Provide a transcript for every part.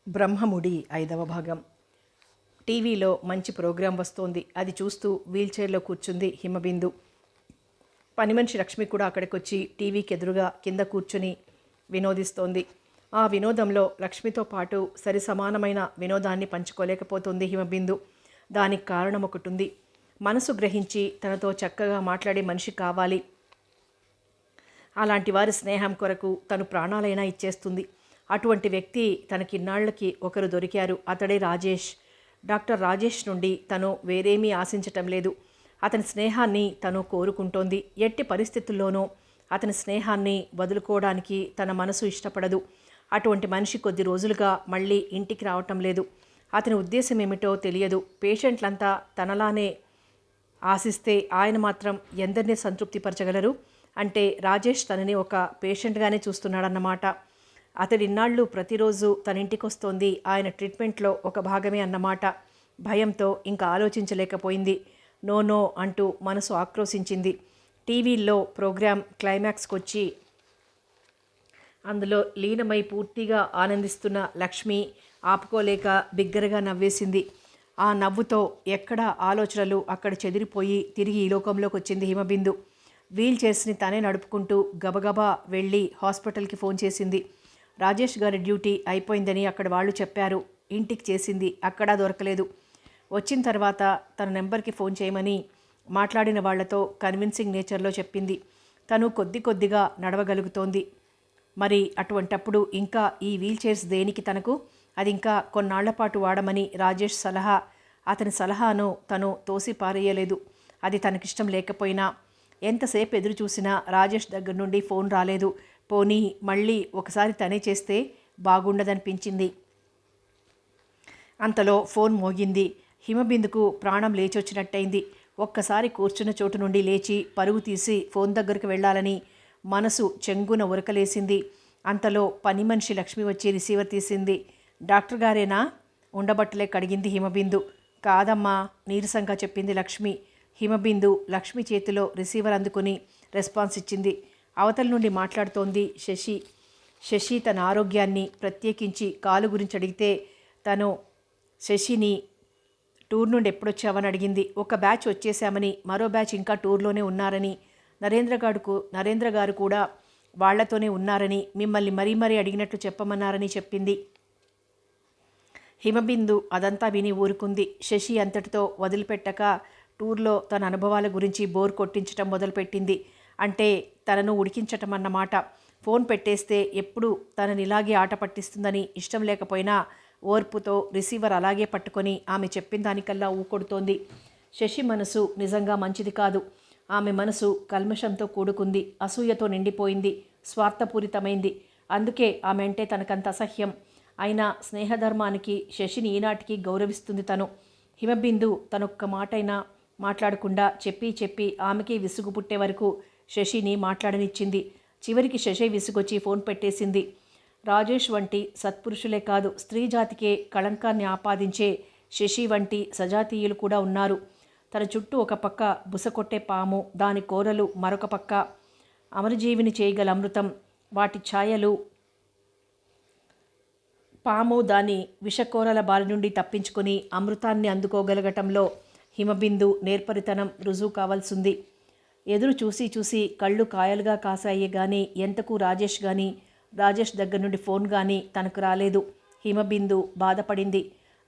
బ్రహ్మముడి 5వ భాగం. టీవీలో మంచి ప్రోగ్రాం వస్తోంది. అది చూస్తూ వీల్చైర్లో కూర్చుంది హిమబిందు. పనిమనిషి లక్ష్మి కూడా అక్కడికొచ్చి టీవీకి ఎదురుగా కింద కూర్చుని వినోదిస్తోంది. ఆ వినోదంలో లక్ష్మితో పాటు సరి సమానమైన వినోదాన్ని పంచుకోలేకపోతుంది హిమబిందు. దానికి కారణం ఒకటుంది. మనసు గ్రహించి తనతో చక్కగా మాట్లాడే మనిషి కావాలి. అలాంటి వారి స్నేహం కొరకు తను ప్రాణాలైనా ఇచ్చేస్తుంది. అటువంటి వ్యక్తి తనకిన్నాళ్లకి ఒకరు దొరికారు. అతడే రాజేష్. డాక్టర్ రాజేష్ నుండి తను వేరేమీ ఆశించటం లేదు. అతని స్నేహాన్ని తను కోరుకుంటోంది. ఎట్టి పరిస్థితుల్లోనూ అతని స్నేహాన్ని వదులుకోవడానికి తన మనసు ఇష్టపడదు. అటువంటి మనిషి కొద్ది రోజులుగా మళ్ళీ ఇంటికి రావటం లేదు. అతని ఉద్దేశం ఏమిటో తెలియదు. పేషెంట్లంతా తనలానే ఆశిస్తే ఆయన మాత్రం ఎందరినీ సంతృప్తిపరచగలరు? అంటే రాజేష్ తనని ఒక పేషెంట్గానే చూస్తున్నాడన్నమాట. అతడిన్నాళ్ళు ప్రతిరోజు తన ఇంటికొస్తోంది ఆయన ట్రీట్మెంట్లో ఒక భాగమే అన్నమాట. భయంతో ఇంకా ఆలోచించలేకపోయింది. నో నో అంటూ మనసు ఆక్రోశించింది. టీవీల్లో ప్రోగ్రాం క్లైమాక్స్కొచ్చి అందులో లీనమై పూర్తిగా ఆనందిస్తున్న లక్ష్మి ఆపుకోలేక బిగ్గరగా నవ్వేసింది. ఆ నవ్వుతో ఎక్కడ ఆలోచనలు అక్కడ చెదిరిపోయి తిరిగి ఈ లోకంలోకి వచ్చింది హిమబిందు. వీల్ చైర్స్ని తనే నడుపుకుంటూ గబగబా వెళ్ళి హాస్పిటల్కి ఫోన్ చేసింది. రాజేష్ గారి డ్యూటీ అయిపోయిందని అక్కడ వాళ్ళు చెప్పారు. ఇంటికి చేసింది, అక్కడా దొరకలేదు. వచ్చిన తర్వాత తన నెంబర్కి ఫోన్ చేయమని మాట్లాడిన వాళ్లతో కన్విన్సింగ్ నేచర్లో చెప్పింది. తను కొద్దిగా నడవగలుగుతోంది. మరి అటువంటప్పుడు ఇంకా ఈ వీల్ చైర్స్ దేనికి తనకు? అది ఇంకా కొన్నాళ్లపాటు వాడమని రాజేష్ సలహా. అతని సలహాను తను తోసి పారేయలేదు. అది తనకిష్టం లేకపోయినా. ఎంతసేపు ఎదురు చూసినా రాజేష్ దగ్గర నుండి ఫోన్ రాలేదు. పోనీ మళ్ళీ ఒకసారి తనే చేస్తే బాగుండదనిపించింది. అంతలో ఫోన్ మోగింది. హిమబిందుకు ప్రాణం లేచొచ్చినట్టయింది. ఒక్కసారి కూర్చున్న చోటు నుండి లేచి పరుగు తీసి ఫోన్ దగ్గరకు వెళ్ళాలని మనసు చెంగున ఉరకలేసింది. అంతలో పని మనిషి లక్ష్మి వచ్చి రిసీవర్ తీసింది. డాక్టర్ గారేనా? ఉండబట్టలే కడిగింది హిమబిందు. కాదమ్మా, నీరసంగా చెప్పింది లక్ష్మి. హిమబిందు లక్ష్మి చేతిలో రిసీవర్ అందుకుని రెస్పాన్స్ ఇచ్చింది. అవతల నుండి మాట్లాడుతోంది శశి. శశి తన ఆరోగ్యాన్ని, ప్రత్యేకించి కాలు గురించి అడిగితే తను శశిని టూర్ నుండి ఎప్పుడొచ్చావని అడిగింది. ఒక బ్యాచ్ వచ్చేసామని, మరో బ్యాచ్ ఇంకా టూర్లోనే ఉన్నారని, నరేంద్ర గారు కూడా వాళ్లతోనే ఉన్నారని, మిమ్మల్ని మరీ అడిగినట్లు చెప్పమన్నారని చెప్పింది. హిమబిందు అదంతా విని ఊరుకుంది. శశి అంతటితో వదిలిపెట్టక టూర్లో తన అనుభవాల గురించి బోర్ కొట్టించటం మొదలుపెట్టింది. అంటే తనను ఉడికించటం అన్నమాట. ఫోన్ పెట్టేస్తే ఎప్పుడు తనని ఇలాగే ఆట పట్టిస్తుందని ఇష్టం లేకపోయినా ఓర్పుతో రిసీవర్ అలాగే పట్టుకొని ఆమె చెప్పిన దానికల్లా ఊకొడుతోంది. శశి మనసు నిజంగా మంచిది కాదు. ఆమె మనసు కల్మషంతో కూడుకుంది, అసూయతో నిండిపోయింది, స్వార్థపూరితమైంది. అందుకే ఆమె అంటే తనకంత అసహ్యం. అయినా స్నేహధర్మానికి శశిని ఈనాటికి గౌరవిస్తుంది తను. హిమబిందు తనొక్క మాటైనా మాట్లాడకుండా చెప్పి ఆమెకి విసుగు పుట్టే వరకు శశిని మాట్లాడనిచ్చింది. చివరికి శశి విసుగొచ్చి ఫోన్ పెట్టేసింది. రాజేష్ వంటి సత్పురుషులే కాదు, స్త్రీ జాతికే కళంకాన్ని ఆపాదించే శశి వంటి సజాతీయులు కూడా ఉన్నారు. తన చుట్టూ ఒక పక్క బుసకొట్టే పాము, దాని కోరలు మరొక పక్క. అమరజీవిని చేయగల అమృతం, వాటి ఛాయలు. పాము దాని విషకోరల బారి నుండి తప్పించుకొని అమృతాన్ని అందుకోగలగటంలో హిమబిందు నేర్పరితనం రుజువు కావాల్సింది. ఎదురు చూసి కళ్ళు కాయలుగా కాసాయే గాని ఎంతకు రాజేష్ దగ్గర నుండి ఫోన్ కానీ తనకు రాలేదు. హిమబిందు బాధపడింది.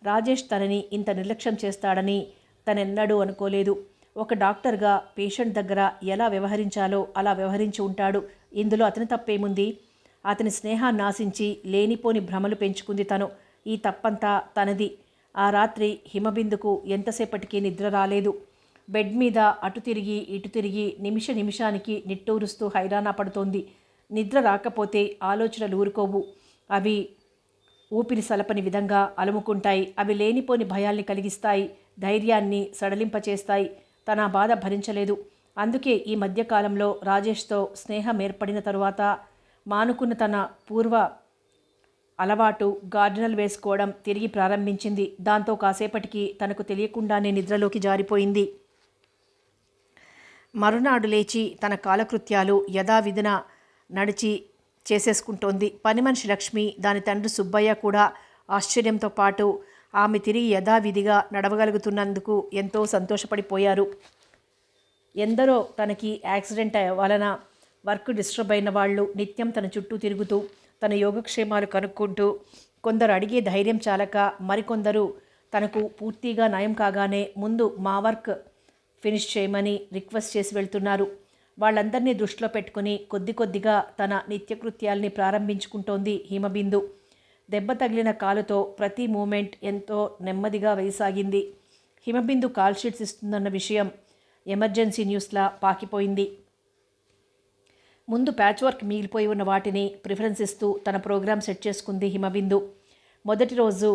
రాజేష్ తనని ఇంత నిర్లక్ష్యం చేస్తాడని తనెన్నడూ అనుకోలేదు. ఒక డాక్టర్గా పేషెంట్ దగ్గర ఎలా వ్యవహరించాలో అలా వ్యవహరించి ఉంటాడు. ఇందులో అతని తప్పేముంది? అతని స్నేహాన్ని ఆశించి లేనిపోని భ్రమలు పెంచుకుంది తను. ఈ తప్పంతా తనది. ఆ రాత్రి హిమబిందుకు ఎంతసేపటికి నిద్ర రాలేదు. బెడ్ మీద అటు తిరిగి ఇటు తిరిగి నిమిషానికి నిట్టూరుస్తూ హైరాణ పడుతోంది. నిద్ర రాకపోతే ఆలోచనలు ఊరుకోవు. అవి ఊపిరి సలపని విధంగా అలుముకుంటాయి. అవి లేనిపోని భయాల్ని కలిగిస్తాయి, ధైర్యాన్ని సడలింపచేస్తాయి. తన బాధ భరించలేదు. అందుకే ఈ మధ్యకాలంలో రాజేష్తో స్నేహం ఏర్పడిన తరువాత మానుకున్న తన పూర్వ అలవాటు గార్డెనల్ వేసుకోవడం తిరిగి ప్రారంభించింది. దాంతో కాసేపటికి తనకు తెలియకుండానే నిద్రలోకి జారిపోయింది. మరునాడు లేచి తన కాలకృత్యాలు యథావిధిన నడిచి చేసేసుకుంటోంది. పని మనిషి లక్ష్మి, దాని తండ్రి సుబ్బయ్య కూడా ఆశ్చర్యంతో పాటు ఆమె తిరిగి యథావిధిగా నడవగలుగుతున్నందుకు ఎంతో సంతోషపడిపోయారు. ఎందరో తనకి యాక్సిడెంట్ వలన వర్క్ డిస్టర్బ్ అయిన వాళ్ళు నిత్యం తన చుట్టూ తిరుగుతూ తన యోగక్షేమాలు కనుక్కుంటూ, కొందరు అడిగే ధైర్యం చాలక మరికొందరు తనకు పూర్తిగా నయం కాగానే ముందు మా వర్క్ ఫినిష్ చేయమని రిక్వెస్ట్ చేసి వెళ్తున్నారు. వాళ్ళందరినీ దృష్టిలో పెట్టుకుని కొద్ది కొద్దిగా తన నిత్యకృత్యాల్ని ప్రారంభించుకుంటోంది హిమబిందు. దెబ్బ తగిలిన కాలుతో ప్రతి మూమెంట్ ఎంతో నెమ్మదిగా వేయసాగింది. హిమబిందు కాల్ షీట్స్ ఇస్తుందన్న విషయం ఎమర్జెన్సీ న్యూస్లా పాకిపోయింది. ముందు ప్యాచ్ వర్క్ మిగిలిపోయి ఉన్న వాటిని ప్రిఫరెన్స్ ఇస్తూ తన ప్రోగ్రాం సెట్ చేసుకుంది హిమబిందు. మొదటి రోజు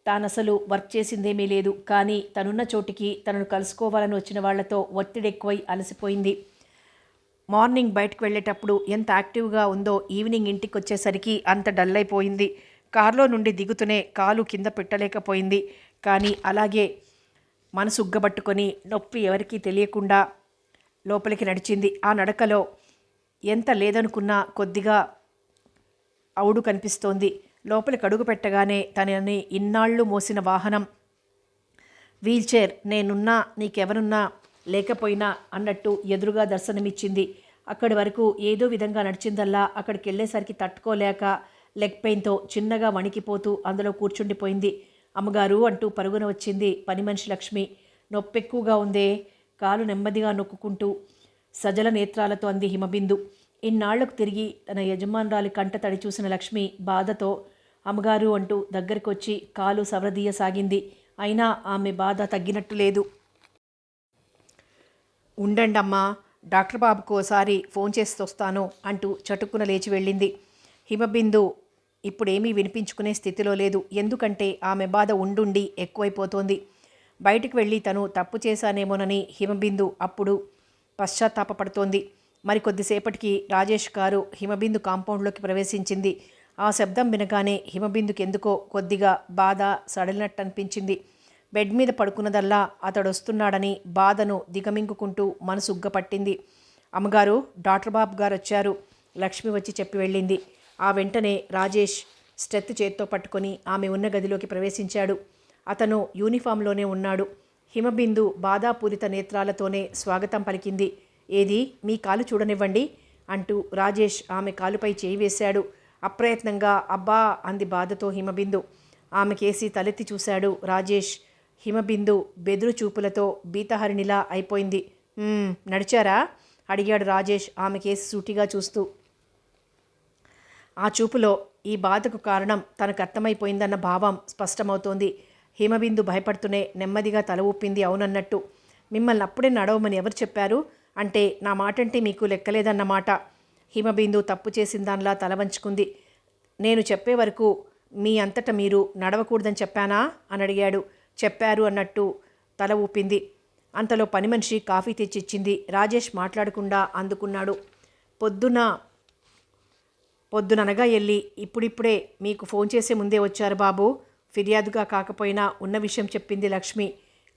తానసలు వర్క్ చేసిందేమీ లేదు. కానీ తనున్న చోటికి తనను కలుసుకోవాలని వచ్చిన వాళ్లతో ఒత్తిడి ఎక్కువై అలసిపోయింది. మార్నింగ్ బయటకు వెళ్ళేటప్పుడు ఎంత యాక్టివ్గా ఉందో ఈవినింగ్ ఇంటికి వచ్చేసరికి అంత డల్ అయిపోయింది. కారులో నుండి దిగుతూనే కాలు కింద పెట్టలేకపోయింది. కానీ అలాగే మనసు ఉగ్గబట్టుకొని నొప్పి ఎవరికీ తెలియకుండా లోపలికి నడిచింది. ఆ నడకలో ఎంత లేదనుకున్నా కొద్దిగా అవుడు కనిపిస్తోంది. లోపలికి అడుగు పెట్టగానే తనని ఇన్నాళ్ళు మోసిన వాహనం వీల్చైర్ నేనున్నా నీకెవరున్నా లేకపోయినా అన్నట్టు ఎదురుగా దర్శనమిచ్చింది. అక్కడి వరకు ఏదో విధంగా నడిచిందల్లా అక్కడికి వెళ్ళేసరికి తట్టుకోలేక లెగ్ పెయిన్తో చిన్నగా వణికిపోతూ అందులో కూర్చుండిపోయింది. అమ్మగారు అంటూ పరుగున వచ్చింది పని మనిషి లక్ష్మి. నొప్పెక్కువగా ఉందే, కాలు నెమ్మదిగా నొక్కుంటూ సజల నేత్రాలతో అంది హిమబిందు. ఇన్నాళ్లకు తిరిగి తన యజమానురాలి కంట తడి చూసిన లక్ష్మి బాధతో అమ్మగారు అంటూ దగ్గరికి వచ్చి కాలు సవరదీయసాగింది. అయినా ఆమె బాధ తగ్గినట్టు లేదు. ఉండండమ్మా, డాక్టర్ బాబుకు ఓసారి ఫోన్ చేసి వస్తాను అంటూ చటుక్కున లేచి వెళ్ళింది. హిమబిందు ఇప్పుడేమీ వినిపించుకునే స్థితిలో లేదు. ఎందుకంటే ఆమె బాధ ఉండుండి ఎక్కువైపోతోంది. బయటికి వెళ్ళి తను తప్పు చేశానేమోనని హిమబిందు అప్పుడు పశ్చాత్తాపపడుతోంది. మరికొద్దిసేపటికి రాజేష్ కారు హిమబిందు కాంపౌండ్లోకి ప్రవేశించింది. ఆ శబ్దం వినగానే హిమబిందుకి ఎందుకో కొద్దిగా బాధ సడలినట్టు అనిపించింది. బెడ్ మీద పడుకున్నదల్లా అతడొస్తున్నాడని బాధను దిగమింగుకుంటూ మనసు ఉగ్గపట్టింది. అమ్మగారు, డాక్టర్ బాబు గారు వచ్చారు, లక్ష్మి వచ్చి చెప్పి వెళ్ళింది. ఆ వెంటనే రాజేష్ స్టెత్ చేత్తో పట్టుకొని ఆమె ఉన్న గదిలోకి ప్రవేశించాడు. అతను యూనిఫామ్లోనే ఉన్నాడు. హిమబిందు బాధాపూరిత నేత్రాలతోనే స్వాగతం పలికింది. ఏది, మీ కాలు చూడనివ్వండి అంటూ రాజేష్ ఆమె కాలుపై చేయి వేశాడు. అప్రయత్నంగా అబ్బా అంది బాధతో హిమబిందు. ఆమె కేసి తలెత్తి చూశాడు రాజేష్. హిమబిందు బెదురు చూపులతో బీతహరిణిలా అయిపోయింది. నడిచారా అడిగాడు రాజేష్ ఆమె కేసి సూటిగా చూస్తూ. ఆ చూపులో ఈ బాధకు కారణం తనకు అర్థమైపోయిందన్న భావం స్పష్టమవుతోంది. హిమబిందు భయపడుతూనే నెమ్మదిగా తల ఊపింది అవునన్నట్టు. మిమ్మల్ని అప్పుడే నడవమని ఎవరు చెప్పారు? అంటే నా మాటంటే మీకు లెక్కలేదన్నమాట. హిమబిందు తప్పు చేసిన దానిలా తల వంచుకుంది. నేను చెప్పే వరకు మీ అంతటా మీరు నడవకూడదని చెప్పానా అని అడిగాడు. చెప్పారు అన్నట్టు తల ఊపింది. అంతలో పని మనిషి కాఫీ తెచ్చిచ్చింది. రాజేష్ మాట్లాడకుండా అందుకున్నాడు. పొద్దుననగా వెళ్ళి ఇప్పుడిప్పుడే మీకు ఫోన్ చేసే ముందే వచ్చారు బాబు, ఫిర్యాదుగా కాకపోయినా ఉన్న విషయం చెప్పింది లక్ష్మి.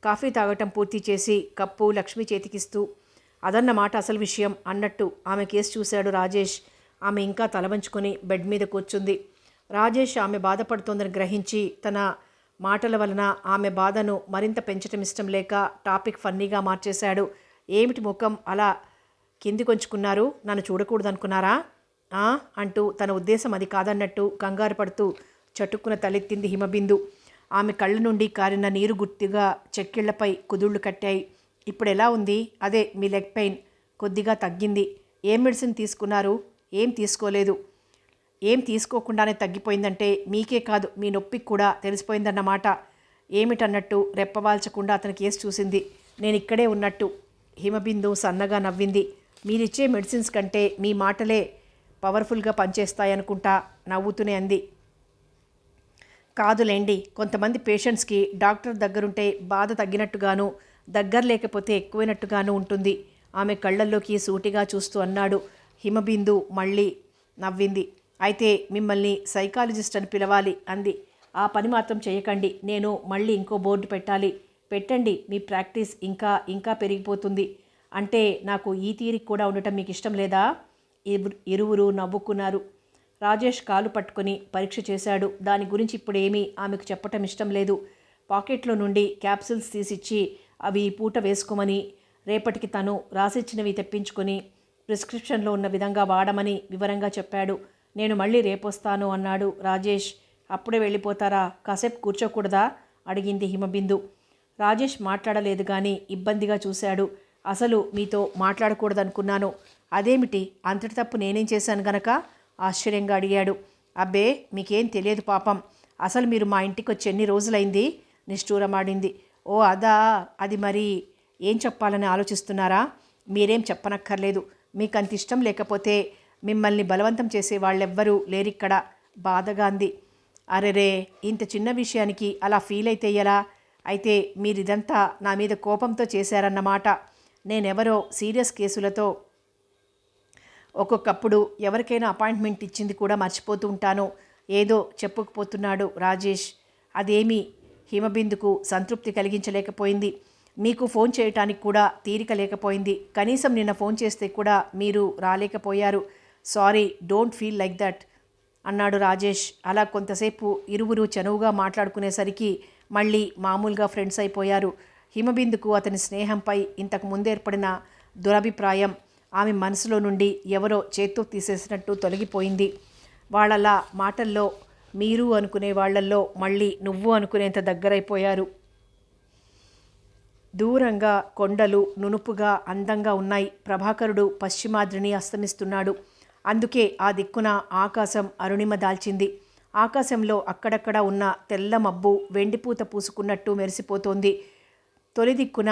కాఫీ తాగటం పూర్తి చేసి కప్పు లక్ష్మి చేతికిస్తూ అదన్నమాట అసలు విషయం అన్నట్టు ఆమె కేసు చూశాడు రాజేష్. ఆమె ఇంకా తలవంచుకొని బెడ్ మీద కూర్చుంది. రాజేష్ ఆమె బాధపడుతోందని గ్రహించి తన మాటల వలన ఆమె బాధను మరింత పెంచటం ఇష్టం లేక టాపిక్ ఫన్నీగా మార్చేశాడు. ఏమిటి ముఖం అలా కింది కొంచుకున్నారు, నన్ను చూడకూడదనుకున్నారా అంటూ తన ఉద్దేశం అది కాదన్నట్టు కంగారు పడుతూ చటుక్కున తలెత్తింది హిమబిందు. ఆమె కళ్ళ నుండి కారిన నీరు గుర్తిగా చెక్కిళ్లపై కుదుళ్లు కట్టాయి. ఇప్పుడు ఎలా ఉంది? అదే మీ లెగ్ పెయిన్ కొద్దిగా తగ్గింది. ఏం మెడిసిన్ తీసుకున్నారు? ఏం తీసుకోలేదు. ఏం తీసుకోకుండానే తగ్గిపోయిందంటే మీకే కాదు మీ నొప్పికి కూడా తెలిసిపోయిందన్నమాట. ఏమిటన్నట్టు రెప్పవాల్చకుండా అతని కేసు చూసింది. నేను ఇక్కడే ఉన్నట్టు. హిమబిందు సన్నగా నవ్వింది. మీరిచ్చే మెడిసిన్స్ కంటే మీ మాటలే పవర్ఫుల్గా పనిచేస్తాయనుకుంటా నవ్వుతూనే అంది. కాదులేండి, కొంతమంది పేషెంట్స్కి డాక్టర్ దగ్గరుంటే బాధ తగ్గినట్టుగాను, దగ్గర లేకపోతే ఎక్కువైనట్టుగాను ఉంటుంది. ఆమె కళ్ళల్లోకి సూటిగా చూస్తూ అన్నాడు. హిమబిందు మళ్ళీ నవ్వింది. అయితే మిమ్మల్ని సైకాలజిస్ట్ అని పిలవాలి అంది. ఆ పని మాత్రం చేయకండి, నేను మళ్ళీ ఇంకో బోర్డు పెట్టాలి. పెట్టండి, మీ ప్రాక్టీస్ ఇంకా ఇంకా పెరిగిపోతుంది. అంటే నాకు ఈ తీరిక కూడా ఉండటం మీకు ఇష్టం లేదా? ఇరువురు నవ్వుకున్నారు. రాజేష్ కాలు పట్టుకుని పరీక్ష చేశాడు. దాని గురించి ఇప్పుడేమీ ఆమెకు చెప్పటం ఇష్టం లేదు. పాకెట్లో నుండి క్యాప్సూల్స్ తీసిచ్చి అవి ఈ పూట వేసుకోమని, రేపటికి తను రాసిచ్చినవి తెప్పించుకొని ప్రిస్క్రిప్షన్లో ఉన్న విధంగా వాడమని వివరంగా చెప్పాడు. నేను మళ్ళీ రేపొస్తాను అన్నాడు రాజేష్. అప్పుడే వెళ్ళిపోతారా? కాసేపు కూర్చోకూడదా? అడిగింది హిమబిందు. రాజేష్ మాట్లాడలేదు కానీ ఇబ్బందిగా చూశాడు. అసలు మీతో మాట్లాడకూడదనుకున్నాను. అదేమిటి? అంతటి తప్పు నేనేం చేశాను గనక? ఆశ్చర్యంగా అడిగాడు. అబ్బే, మీకేం తెలియదు పాపం. అసలు మీరు మా ఇంటికి వచ్చి ఎన్ని రోజులైంది? నిష్ఠూరమాడింది. ఓ అదా, అది మరి ఏం చెప్పాలని ఆలోచిస్తున్నారా? మీరేం చెప్పనక్కర్లేదు. మీకు అంత ఇష్టం లేకపోతే మిమ్మల్ని బలవంతం చేసే వాళ్ళెవ్వరూ లేరిక్కడ, బాధగా అంది. అరెరే, ఇంత చిన్న విషయానికి అలా ఫీల్ అయితే ఎలా? అయితే మీరిదంతా నా మీద కోపంతో చేశారన్నమాట. నేనెవరో సీరియస్ కేసులతో ఒక్కొక్కప్పుడు ఎవరికైనా అపాయింట్మెంట్ ఇచ్చింది కూడా మర్చిపోతూ ఉంటాను. ఏదో చెప్పుకుపోతున్నాడు రాజేష్. అదేమీ హిమబిందుకు సంతృప్తి కలిగించలేకపోయింది. మీకు ఫోన్ చేయటానికి కూడా తీరిక లేకపోయింది. కనీసం నిన్న ఫోన్ చేస్తే కూడా మీరు రాలేకపోయారు. Sorry, don't feel like that అన్నాడు రాజేష్. అలా కొంతసేపు ఇరువురు చనువుగా మాట్లాడుకునేసరికి మళ్ళీ మామూలుగా ఫ్రెండ్స్ అయిపోయారు. హిమబిందుకు అతని స్నేహంపై ఇంతకు ముందేర్పడిన దురభిప్రాయం ఆమె మనసులో నుండి ఎవరో చేత్తో తీసేసినట్టు తొలగిపోయింది. వాళ్ళలా మాటల్లో మీరు అనుకునే వాళ్ళల్లో మళ్ళీ నువ్వు అనుకునేంత దగ్గరైపోయారు. దూరంగా కొండలు నునుపుగా అందంగా ఉన్నాయి. ప్రభాకరుడు పశ్చిమాద్రిని అస్తమిస్తున్నాడు. అందుకే ఆ దిక్కున ఆకాశం అరుణిమ దాల్చింది. ఆకాశంలో అక్కడక్కడ ఉన్న తెల్ల మబ్బు వెండిపూత పూసుకున్నట్టు మెరిసిపోతోంది. తొలి దిక్కున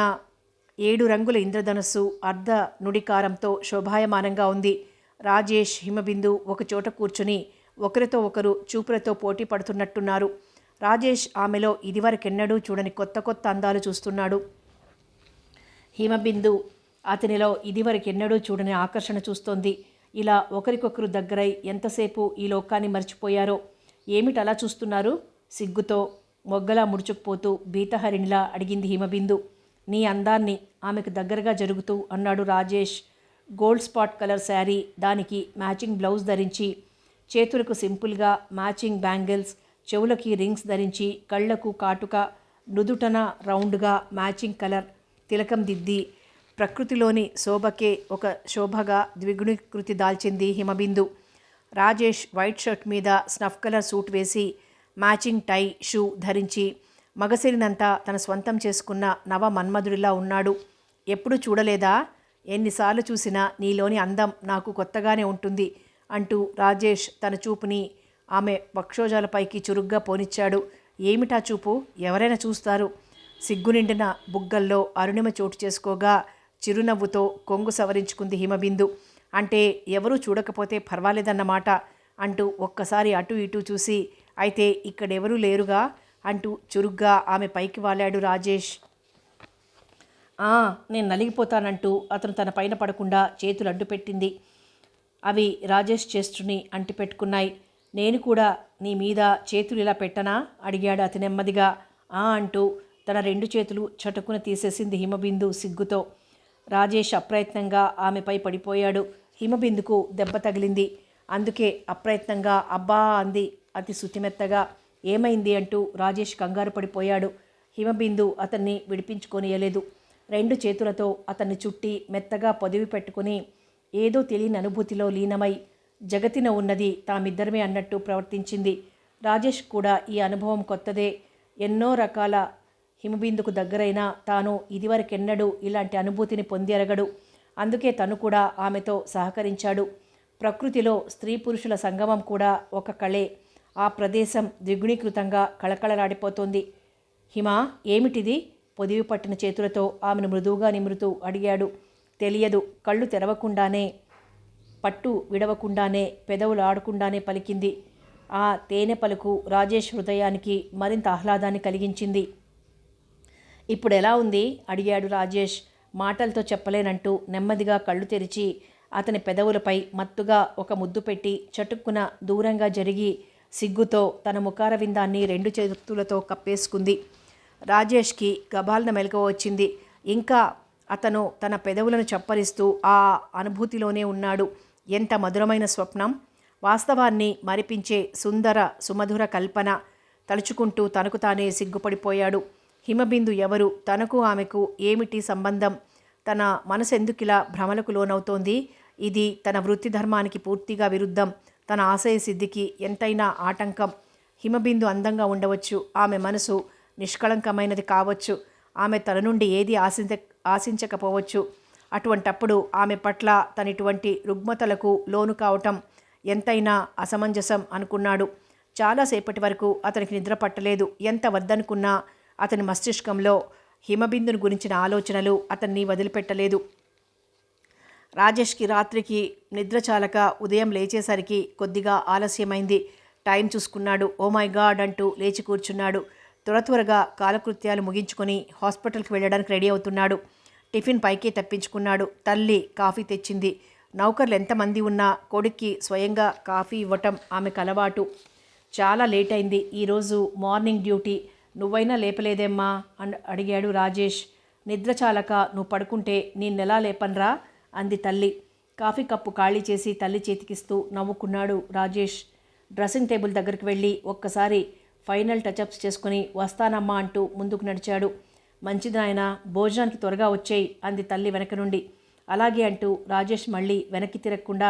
7 రంగుల ఇంద్రధనస్సు అర్ధ నుడికారంతో శోభాయమానంగా ఉంది. రాజేష్, హిమబిందు ఒకచోట కూర్చుని ఒకరితో ఒకరు చూపులతో పోటీ పడుతున్నట్టున్నారు. రాజేష్ ఆమెలో ఇదివరకెన్నడూ చూడని కొత్త కొత్త అందాలు చూస్తున్నాడు. హిమబిందు అతనిలో ఇదివరకెన్నడూ చూడని ఆకర్షణ చూస్తోంది. ఇలా ఒకరికొకరు దగ్గరై ఎంతసేపు ఈ లోకాన్ని మర్చిపోయారో. ఏమిటలా చూస్తున్నారు? సిగ్గుతో మొగ్గలా ముడుచుకుపోతూ భీతహరిణిలా అడిగింది హిమబిందు. నీ అందాన్ని ఆమెకు దగ్గరగా జరుగుతూ అన్నాడు Rajesh. Gold spot colour sari, దానికి మ్యాచింగ్ బ్లౌజ్ ధరించి, చేతులకు సింపుల్గా మ్యాచింగ్ బ్యాంగిల్స్, చెవులకి రింగ్స్ ధరించి, కళ్లకు కాటుక, నుదుటన రౌండ్గా మ్యాచింగ్ కలర్ తిలకం దిద్ది, ప్రకృతిలోని శోభకే ఒక శోభగా ద్విగుణీకృతి దాల్చింది హిమబిందు. రాజేష్ వైట్ షర్ట్ మీద స్నఫ్ కలర్ సూట్ వేసి మ్యాచింగ్ టై, షూ ధరించి మగసిరినంతా తన స్వంతం చేసుకున్న నవ మన్మధుడిలా ఉన్నాడు. ఎప్పుడు చూడలేదా? ఎన్నిసార్లు చూసినా నీలోని అందం నాకు కొత్తగానే ఉంటుంది అంటూ రాజేష్ తన చూపుని ఆమె వక్షోజాలపైకి చురుగ్గా పోనిచ్చాడు. ఏమిటా చూపు? ఎవరైనా చూస్తారు. సిగ్గునిండిన బుగ్గల్లో అరుణిమ చోటు చేసుకోగా చిరునవ్వుతో కొంగు సవరించుకుంది హిమబిందు. అంటే ఎవరూ చూడకపోతే పర్వాలేదన్నమాట అంటూ ఒక్కసారి అటు ఇటు చూసి, అయితే ఇక్కడెవరూ లేరుగా అంటూ చురుగ్గా ఆమె పైకి వాలాడు రాజేష్. నేను నలిగిపోతానంటూ అతను తన పైన పడకుండా చేతులు అడ్డుపెట్టింది. అవి రాజేష్ చేస్తుని అంటిపెట్టుకున్నాయి. నేను కూడా నీ మీద చేతులు ఇలా పెట్టనా? అడిగాడు అతి నెమ్మదిగా. అంటూ తన 2 చేతులు చటుకున తీసేసింది హిమబిందు సిగ్గుతో. రాజేష్ అప్రయత్నంగా ఆమెపై పడిపోయాడు. హిమబిందుకు దెబ్బ తగిలింది. అందుకే అప్రయత్నంగా అబ్బా అంది అతి శుతిమెత్తగా. ఏమైంది అంటూ రాజేష్ కంగారు పడిపోయాడు. హిమబిందు అతన్ని విడిపించుకొనియలేదు. 2 చేతులతో అతన్ని చుట్టి మెత్తగా పొదివి పెట్టుకుని ఏదో తెలియని అనుభూతిలో లీనమై జగతిన ఉన్నది తామిద్దరమే అన్నట్టు ప్రవర్తించింది. రాజేష్ కూడా ఈ అనుభవం కొత్తదే. ఎన్నో రకాల హిమబిందుకు దగ్గరైనా తాను ఇదివరకెన్నడూ ఇలాంటి అనుభూతిని పొంది ఎరగడు. అందుకే తను కూడా ఆమెతో సహకరించాడు. ప్రకృతిలో స్త్రీ పురుషుల సంగమం కూడా ఒక కళే. ఆ ప్రదేశం ద్విగుణీకృతంగా కళకళలాడిపోతోంది. హిమా, ఏమిటిది? పొదివి పట్టిన చేతులతో ఆమెను మృదువుగా నిమురుతూ అడిగాడు. తెలియదు. కళ్ళు తెరవకుండానే, పట్టు విడవకుండానే, పెదవులు ఆడకుండానే పలికింది. ఆ తేనె పలుకు రాజేష్ హృదయానికి మరింత ఆహ్లాదాన్ని కలిగించింది. ఇప్పుడు ఎలా ఉంది? అడిగాడు రాజేష్. మాటలతో చెప్పలేనంటూ నెమ్మదిగా కళ్ళు తెరిచి అతని పెదవులపై మత్తుగా ఒక ముద్దు పెట్టి చటుక్కున దూరంగా జరిగి సిగ్గుతో తన ముఖారవిందాన్ని 2 చేతులతో కప్పేసుకుంది. రాజేష్కి గబాల్న మెలకువ వచ్చింది. ఇంకా అతను తన పెదవులను చప్పరిస్తూ ఆ అనుభూతిలోనే ఉన్నాడు. ఎంత మధురమైన స్వప్నం! వాస్తవాన్ని మరిపించే సుందర సుమధుర కల్పన తలుచుకుంటూ తనకు తానే సిగ్గుపడిపోయాడు. హిమబిందు ఎవరు? తనకు ఆమెకు ఏమిటి సంబంధం? తన మనసెందుకిలా భ్రమలకు లోనవుతోంది? ఇది తన వృత్తి ధర్మానికి పూర్తిగా విరుద్ధం. తన ఆశయ సిద్ధికి ఎంతైనా ఆటంకం. హిమబిందు అందంగా ఉండవచ్చు, ఆమె మనసు నిష్కళంకమైనది కావచ్చు, ఆమె తన నుండి ఏది ఆశించకపోవచ్చు. అటువంటప్పుడు ఆమె పట్ల తనిటువంటి రుగ్మతలకు లోను కావటం ఎంతైనా అసమంజసం అనుకున్నాడు. చాలాసేపటి వరకు అతనికి నిద్ర పట్టలేదు. ఎంత వద్దనుకున్నా అతని మస్తిష్కంలో హిమబిందుని గురించిన ఆలోచనలు అతన్ని వదిలిపెట్టలేదు. రాజేష్కి రాత్రికి నిద్ర చాలక ఉదయం లేచేసరికి కొద్దిగా ఆలస్యమైంది. టైం చూసుకున్నాడు. ఓ మై గాడ్ అంటూ లేచి కూర్చున్నాడు. త్వరగా కాలకృత్యాలు ముగించుకొని హాస్పిటల్కి వెళ్ళడానికి రెడీ అవుతున్నాడు. టిఫిన్ పైకే తప్పించుకున్నాడు. తల్లి కాఫీ తెచ్చింది. నౌకర్లు ఎంతమంది ఉన్నా కొడుక్కి స్వయంగా కాఫీ ఇవ్వటం ఆమెకు అలవాటు. చాలా లేట్ అయింది ఈరోజు, మార్నింగ్ డ్యూటీ. నువ్వైనా లేపలేదేమ్మా అని అడిగాడు రాజేష్. నిద్ర చాలక నువ్వు పడుకుంటే నేనెలా లేపన్రా అంది తల్లి. కాఫీ కప్పు ఖాళీ చేసి తల్లి చేతికిస్తూ నవ్వుకున్నాడు రాజేష్. డ్రెస్సింగ్ టేబుల్ దగ్గరికి వెళ్ళి ఒక్కసారి ఫైనల్ టచ్అప్స్ చేసుకుని వస్తానమ్మా అంటూ ముందుకు నడిచాడు. మంచిది నాయనా, భోజనానికి త్వరగా వచ్చేయి అంది తల్లి వెనక నుండి. అలాగే అంటూ రాజేష్ మళ్ళీ వెనక్కి తిరగకుండా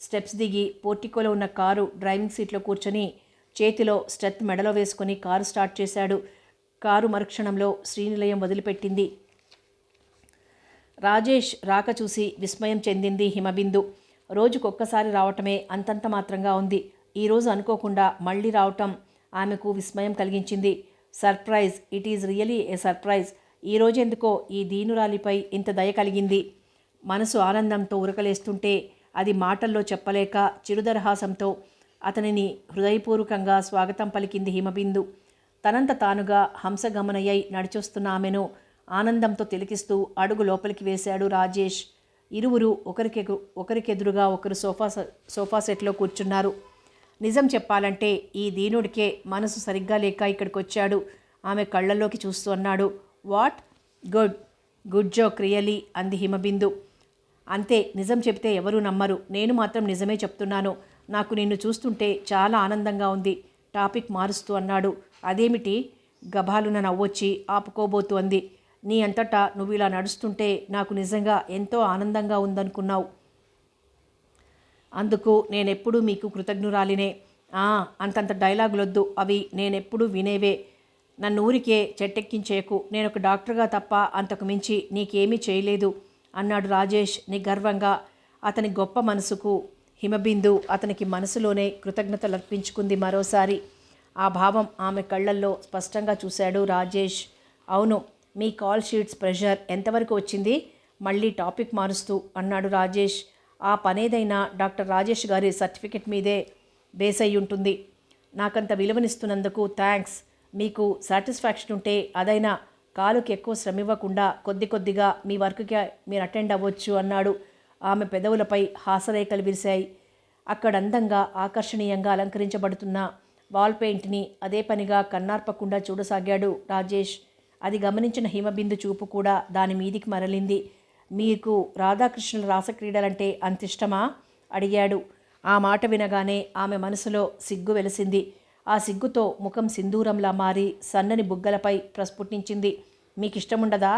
స్టెప్స్ దిగి పోర్టికోలో ఉన్న కారు డ్రైవింగ్ సీట్లో కూర్చొని చేతిలో స్టెత్ మెడలో వేసుకుని కారు స్టార్ట్ చేశాడు. కారు మరుక్షణంలో శ్రీనిలయం వదిలిపెట్టింది. రాజేష్ రాక చూసి విస్మయం చెందింది హిమబిందు. రోజుకొక్కసారి రావటమే అంతంత మాత్రంగా ఉంది. ఈరోజు అనుకోకుండా మళ్ళీ రావటం ఆమెకు విస్మయం కలిగించింది. Surprise, it is really a surprise. ఈరోజెందుకో ఈ దీనురాలిపై ఇంత దయ కలిగింది. మనసు ఆనందంతో ఉరకలేస్తుంటే అది మాటల్లో చెప్పలేక చిరుదరహాసంతో అతనిని హృదయపూర్వకంగా స్వాగతం పలికింది హిమబిందు. తనంత తానుగా హంసగమనయ్యై నడిచొస్తున్న ఆమెను ఆనందంతో తిలకిస్తూ అడుగు లోపలికి వేశాడు రాజేష్. ఇరువురు ఒకరికెదురుగా ఒకరు సోఫా సెట్లో కూర్చున్నారు. నిజం చెప్పాలంటే ఈ దీనుడికే మనసు సరిగ్గా లేక ఇక్కడికొచ్చాడు. ఆమె కళ్ళల్లోకి చూస్తూ అన్నాడు. వాట్? గుడ్ జోక్ రియలీ అంది హిమబిందు. అంతే, నిజం చెప్తే ఎవరూ నమ్మరు. నేను మాత్రం నిజమే చెప్తున్నాను. నాకు నిన్ను చూస్తుంటే చాలా ఆనందంగా ఉంది టాపిక్ మారుస్తూ అన్నాడు. అదేమిటి? గభాలున నవ్వొచ్చి ఆపుకోబోతూ అంది. నీ అంతటా నువ్వు ఇలా నడుస్తుంటే నాకు నిజంగా ఎంతో ఆనందంగా ఉందనుకున్నావు. అందుకు నేనెప్పుడూ మీకు కృతజ్ఞురాలినే. అంతంత డైలాగులొద్దు, అవి నేనెప్పుడూ వినేవే. నన్నూరికే చెట్టెక్కించేయకు. నేనొక డాక్టర్గా తప్ప అంతకు మించి నీకేమీ చేయలేదు అన్నాడు రాజేష్ నిగర్వంగా. అతని గొప్ప మనసుకు హిమబిందు అతనికి మనసులోనే కృతజ్ఞతలర్పించుకుంది మరోసారి. ఆ భావం ఆమె కళ్ళల్లో స్పష్టంగా చూశాడు రాజేష్. అవును, మీ కాల్ షీట్స్ ప్రెషర్ ఎంతవరకు వచ్చింది? మళ్ళీ టాపిక్ మారుస్తూ అన్నాడు రాజేష్. ఆ పనేదైనా డాక్టర్ రాజేష్ గారి సర్టిఫికెట్ మీదే బేస్ అయి ఉంటుంది. నాకంత విలువనిస్తున్నందుకు థ్యాంక్స్. మీకు సాటిస్ఫాక్షన్ ఉంటే అదైనా కాలుకి ఎక్కువ శ్రమ ఇవ్వకుండా కొద్దిగా మీ వర్క్కి మీరు అటెండ్ అవ్వచ్చు అన్నాడు. ఆమె పెదవులపై హాసరేఖలు విరిశాయి. అక్కడందంగా ఆకర్షణీయంగా అలంకరించబడుతున్న వాల్ పెయింట్ని అదే పనిగా కన్నార్పకుండా చూడసాగాడు రాజేష్. అది గమనించిన హిమబిందు చూపు కూడా దాని మీదికి మరలింది. మీకు రాధాకృష్ణుల రాసక్రీడలంటే అంతిష్టమా అడిగాడు. ఆ మాట వినగానే ఆమె మనసులో సిగ్గు వెలిసింది. ఆ సిగ్గుతో ముఖం సింధూరంలా మారి సన్నని బుగ్గలపై ప్రస్ఫుటించింది. మీకిష్టముండదా?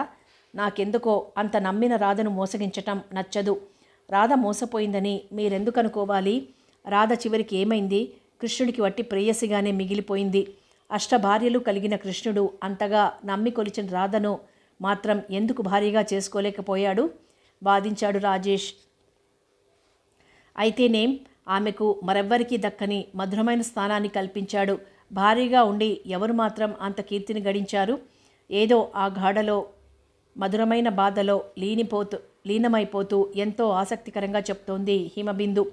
నాకెందుకో అంత నమ్మిన రాధను మోసగించటం నచ్చదు. రాధ మోసపోయిందని మీరెందుకు అనుకోవాలి? రాధ చివరికి ఏమైంది? కృష్ణుడికి వట్టి ప్రేయసిగానే మిగిలిపోయింది. అష్టభార్యలు కలిగిన కృష్ణుడు అంతగా నమ్మి కొలిచిన రాధను మాత్రం ఎందుకు భార్యగా చేసుకోలేకపోయాడు? వాదించాడు రాజేష్. అయితేనేం, ఆమెకు మరెవ్వరికీ దక్కని మధురమైన స్థానాన్ని కల్పించాడు. భార్యగా ఉండి ఎవరు మాత్రం అంత కీర్తిని గడించారు? ఏదో ఆ గాఢలో మధురమైన బాధలో లీనమైపోతూ ఎంతో ఆసక్తికరంగా చెప్తోంది హిమబిందు.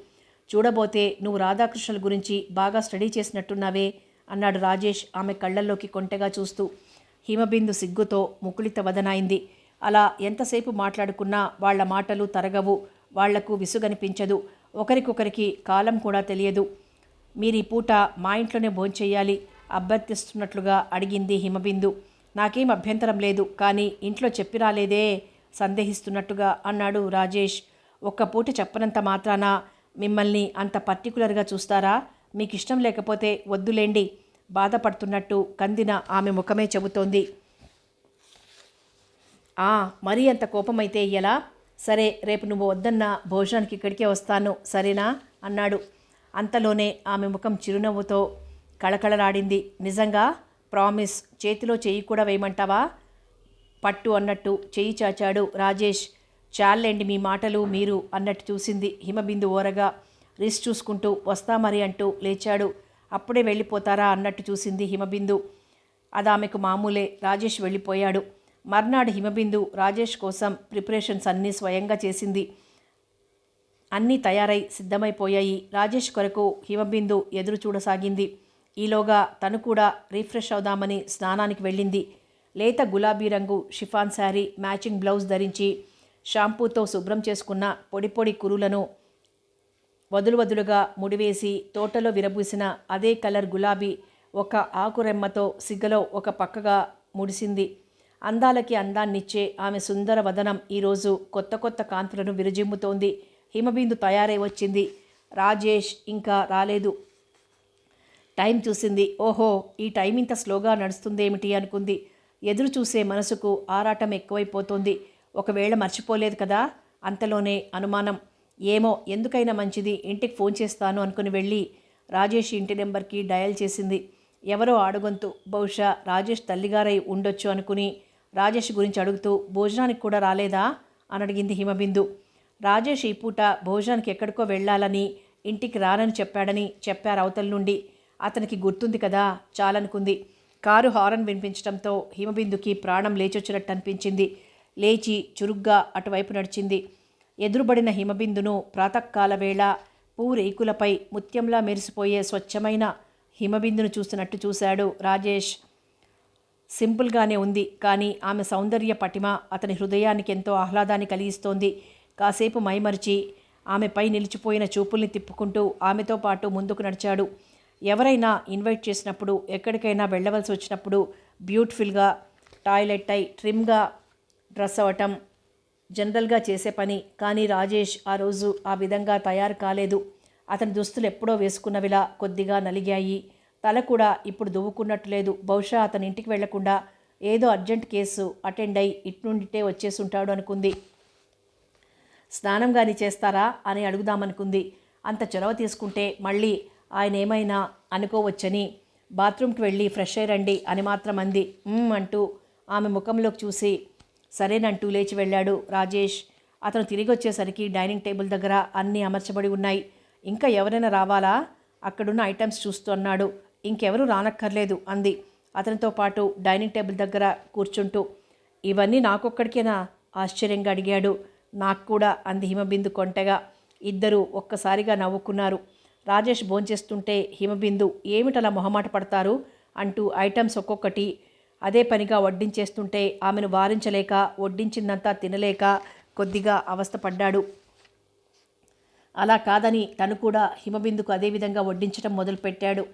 చూడబోతే నువ్వు రాధాకృష్ణుల గురించి బాగా స్టడీ చేసినట్టున్నావే అన్నాడు రాజేష్ ఆమె కళ్ళల్లోకి కొంటెగా చూస్తూ. హిమబిందు సిగ్గుతో ముకుళిత వదనాయింది. అలా ఎంతసేపు మాట్లాడుకున్నా వాళ్ల మాటలు తరగవు. వాళ్లకు విసుగనిపించదు. ఒకరికొకరికి కాలం కూడా తెలియదు. మీరీ పూట మా ఇంట్లోనే భోంచెయ్యాలి అభ్యర్థిస్తున్నట్లుగా అడిగింది హిమబిందు. నాకేం అభ్యంతరం లేదు, కానీ ఇంట్లో చెప్పి రాలేదే సందేహిస్తున్నట్టుగా అన్నాడు రాజేష్. ఒక్క పూట చెప్పనంత మాత్రాన మిమ్మల్ని అంత పర్టికులర్గా చూస్తారా? మీకు ఇష్టం లేకపోతే వద్దులేండి, బాధపడుతున్నట్టు కందిన ఆమె ముఖమే చెబుతోంది. మరీ అంత కోపమైతే ఎలా? సరే, రేపు నువ్వు వద్దన్న భోజనానికి ఇక్కడికే వస్తాను, సరేనా అన్నాడు. అంతలోనే ఆమె ముఖం చిరునవ్వుతో కళకళలాడింది. నిజంగా? ప్రామిస్. చేతిలో చెయ్యి కూడా వేయమంటావా? పట్టు అన్నట్టు చెయ్యి చాచాడు రాజేష్. చాలండి మీ మాటలు మీరు అన్నట్టు చూసింది హిమబిందు ఓరగా. రిస్ట్ చూసుకుంటూ వస్తా మరి అంటూ లేచాడు. అప్పుడే వెళ్ళిపోతారా అన్నట్టు చూసింది హిమబిందు. అదామెకు మామూలే. రాజేష్ వెళ్ళిపోయాడు. మర్నాడు హిమబిందు రాజేష్ కోసం ప్రిపరేషన్స్ అన్నీ స్వయంగా చేసింది. అన్నీ తయారై సిద్ధమైపోయాయి. రాజేష్ కొరకు హిమబిందు ఎదురు చూడసాగింది. ఈలోగా తను కూడా రిఫ్రెష్ అవుదామని స్నానానికి వెళ్ళింది. లేత గులాబీ రంగు షిఫాన్ శారీ, మ్యాచింగ్ బ్లౌజ్ ధరించి షాంపూతో శుభ్రం చేసుకున్న పొడి పొడి కురులను వదులుగా ముడివేసి తోటలో విరబూసిన అదే కలర్ గులాబీ ఒక ఆకురెమ్మతో సిగ్గలో ఒక పక్కగా ముడిసింది. అందాలకి అందాన్నిచ్చే ఆమె సుందర వదనం ఈరోజు కొత్త కొత్త కాంతులను విరజిమ్ముతోంది. హిమబిందు తయారై వచ్చింది. రాజేష్ ఇంకా రాలేదు. టైం చూసింది. ఓహో, ఈ టైం ఇంత స్లోగా నడుస్తుందేమిటి అనుకుంది. ఎదురు చూసే మనసుకు ఆరాటం ఎక్కువైపోతుంది. ఒకవేళ మర్చిపోలేదు కదా? అంతలోనే అనుమానం. ఏమో, ఎందుకైనా మంచిది ఇంటికి ఫోన్ చేస్తాను అనుకుని వెళ్ళి రాజేష్ ఇంటి నెంబర్కి డయల్ చేసింది. ఎవరో ఆడుగొంతు. బహుశా రాజేష్ తల్లిగారై ఉండొచ్చు అనుకుని రాజేష్ గురించి అడుగుతూ భోజనానికి కూడా రాలేదా అని అడిగింది హిమబిందు. రాజేష్ ఈ పూట భోజనానికి ఎక్కడికో వెళ్ళాలని, ఇంటికి రానని చెప్పారు అవతల నుండి. అతనికి గుర్తుంది కదా, చాలనుకుంది. కారు హారన్ వినిపించడంతో హిమబిందుకి ప్రాణం లేచొచ్చినట్టు అనిపించింది. లేచి చురుగ్గా అటువైపు నడిచింది. ఎదురుబడిన హిమబిందును ప్రాతకాల వేళ పూరేకులపై ముత్యంలా మెరిసిపోయే స్వచ్ఛమైన హిమబిందును చూస్తున్నట్టు చూశాడు రాజేష్. సింపుల్గానే ఉంది, కానీ ఆమె సౌందర్య పటిమ అతని హృదయానికి ఎంతో ఆహ్లాదాన్ని కలిగిస్తోంది. కాసేపు మైమరిచి ఆమెపై నిలిచిపోయిన చూపుల్ని తిప్పుకుంటూ ఆమెతో పాటు ముందుకు నడిచాడు. ఎవరైనా ఇన్వైట్ చేసినప్పుడు, ఎక్కడికైనా వెళ్ళవలసి వచ్చినప్పుడు బ్యూటిఫుల్గా టాయిలెట్ అయి ట్రిమ్గా డ్రెస్ అవ్వటం జనరల్గా చేసే పని. కానీ రాజేష్ ఆ రోజు ఆ విధంగా తయారు కాలేదు. అతని దుస్తులు ఎప్పుడో వేసుకున్నవిలా కొద్దిగా నలిగాయి. తల కూడా ఇప్పుడు దువ్వుకున్నట్టు లేదు. బహుశా అతని ఇంటికి వెళ్లకుండా ఏదో అర్జెంట్ కేసు అటెండ్ అయి ఇట్నుండిటే వచ్చేసుంటాడు అనుకుంది. స్నానం గాని చేస్తారా అని అడుగుదామనుకుంది. అంత చొరవ తీసుకుంటే మళ్ళీ ఆయన ఏమైనా అనుకోవచ్చని బాత్రూమ్కి వెళ్ళి ఫ్రెష్ అయ్యి రండి అని మాత్రం అంది. అంటూ ఆమె ముఖంలోకి చూసి సరేనంటూ లేచి వెళ్ళాడు రాజేష్. అతను తిరిగి వచ్చేసరికి డైనింగ్ టేబుల్ దగ్గర అన్నీ అమర్చబడి ఉన్నాయి. ఇంకా ఎవరైనా రావాలా? అక్కడున్న ఐటమ్స్ చూస్తూ అన్నాడు. ఇంకెవరూ రానక్కర్లేదు అంది అతనితో పాటు డైనింగ్ టేబుల్ దగ్గర కూర్చుంటూ. ఇవన్నీ నాకొక్కడికేనా ఆశ్చర్యంగా అడిగాడు. నాకు కూడా అంది హిమబిందు కొంటెగా. ఇద్దరూ ఒక్కసారిగా నవ్వుకున్నారు. రాజేష్ భోంచేస్తుంటే హిమబిందు ఏమిటలా మొహమాట పడతారు అంటూ ఐటమ్స్ ఒక్కొక్కటి అదే పనిగా వడ్డించేస్తుంటే ఆమెను వారించలేక వడ్డించిందంతా తినలేక కొద్దిగా అవస్థపడ్డాడు. అలా కాదని తను కూడా హిమబిందుకు అదేవిధంగా వడ్డించడం మొదలుపెట్టాడు.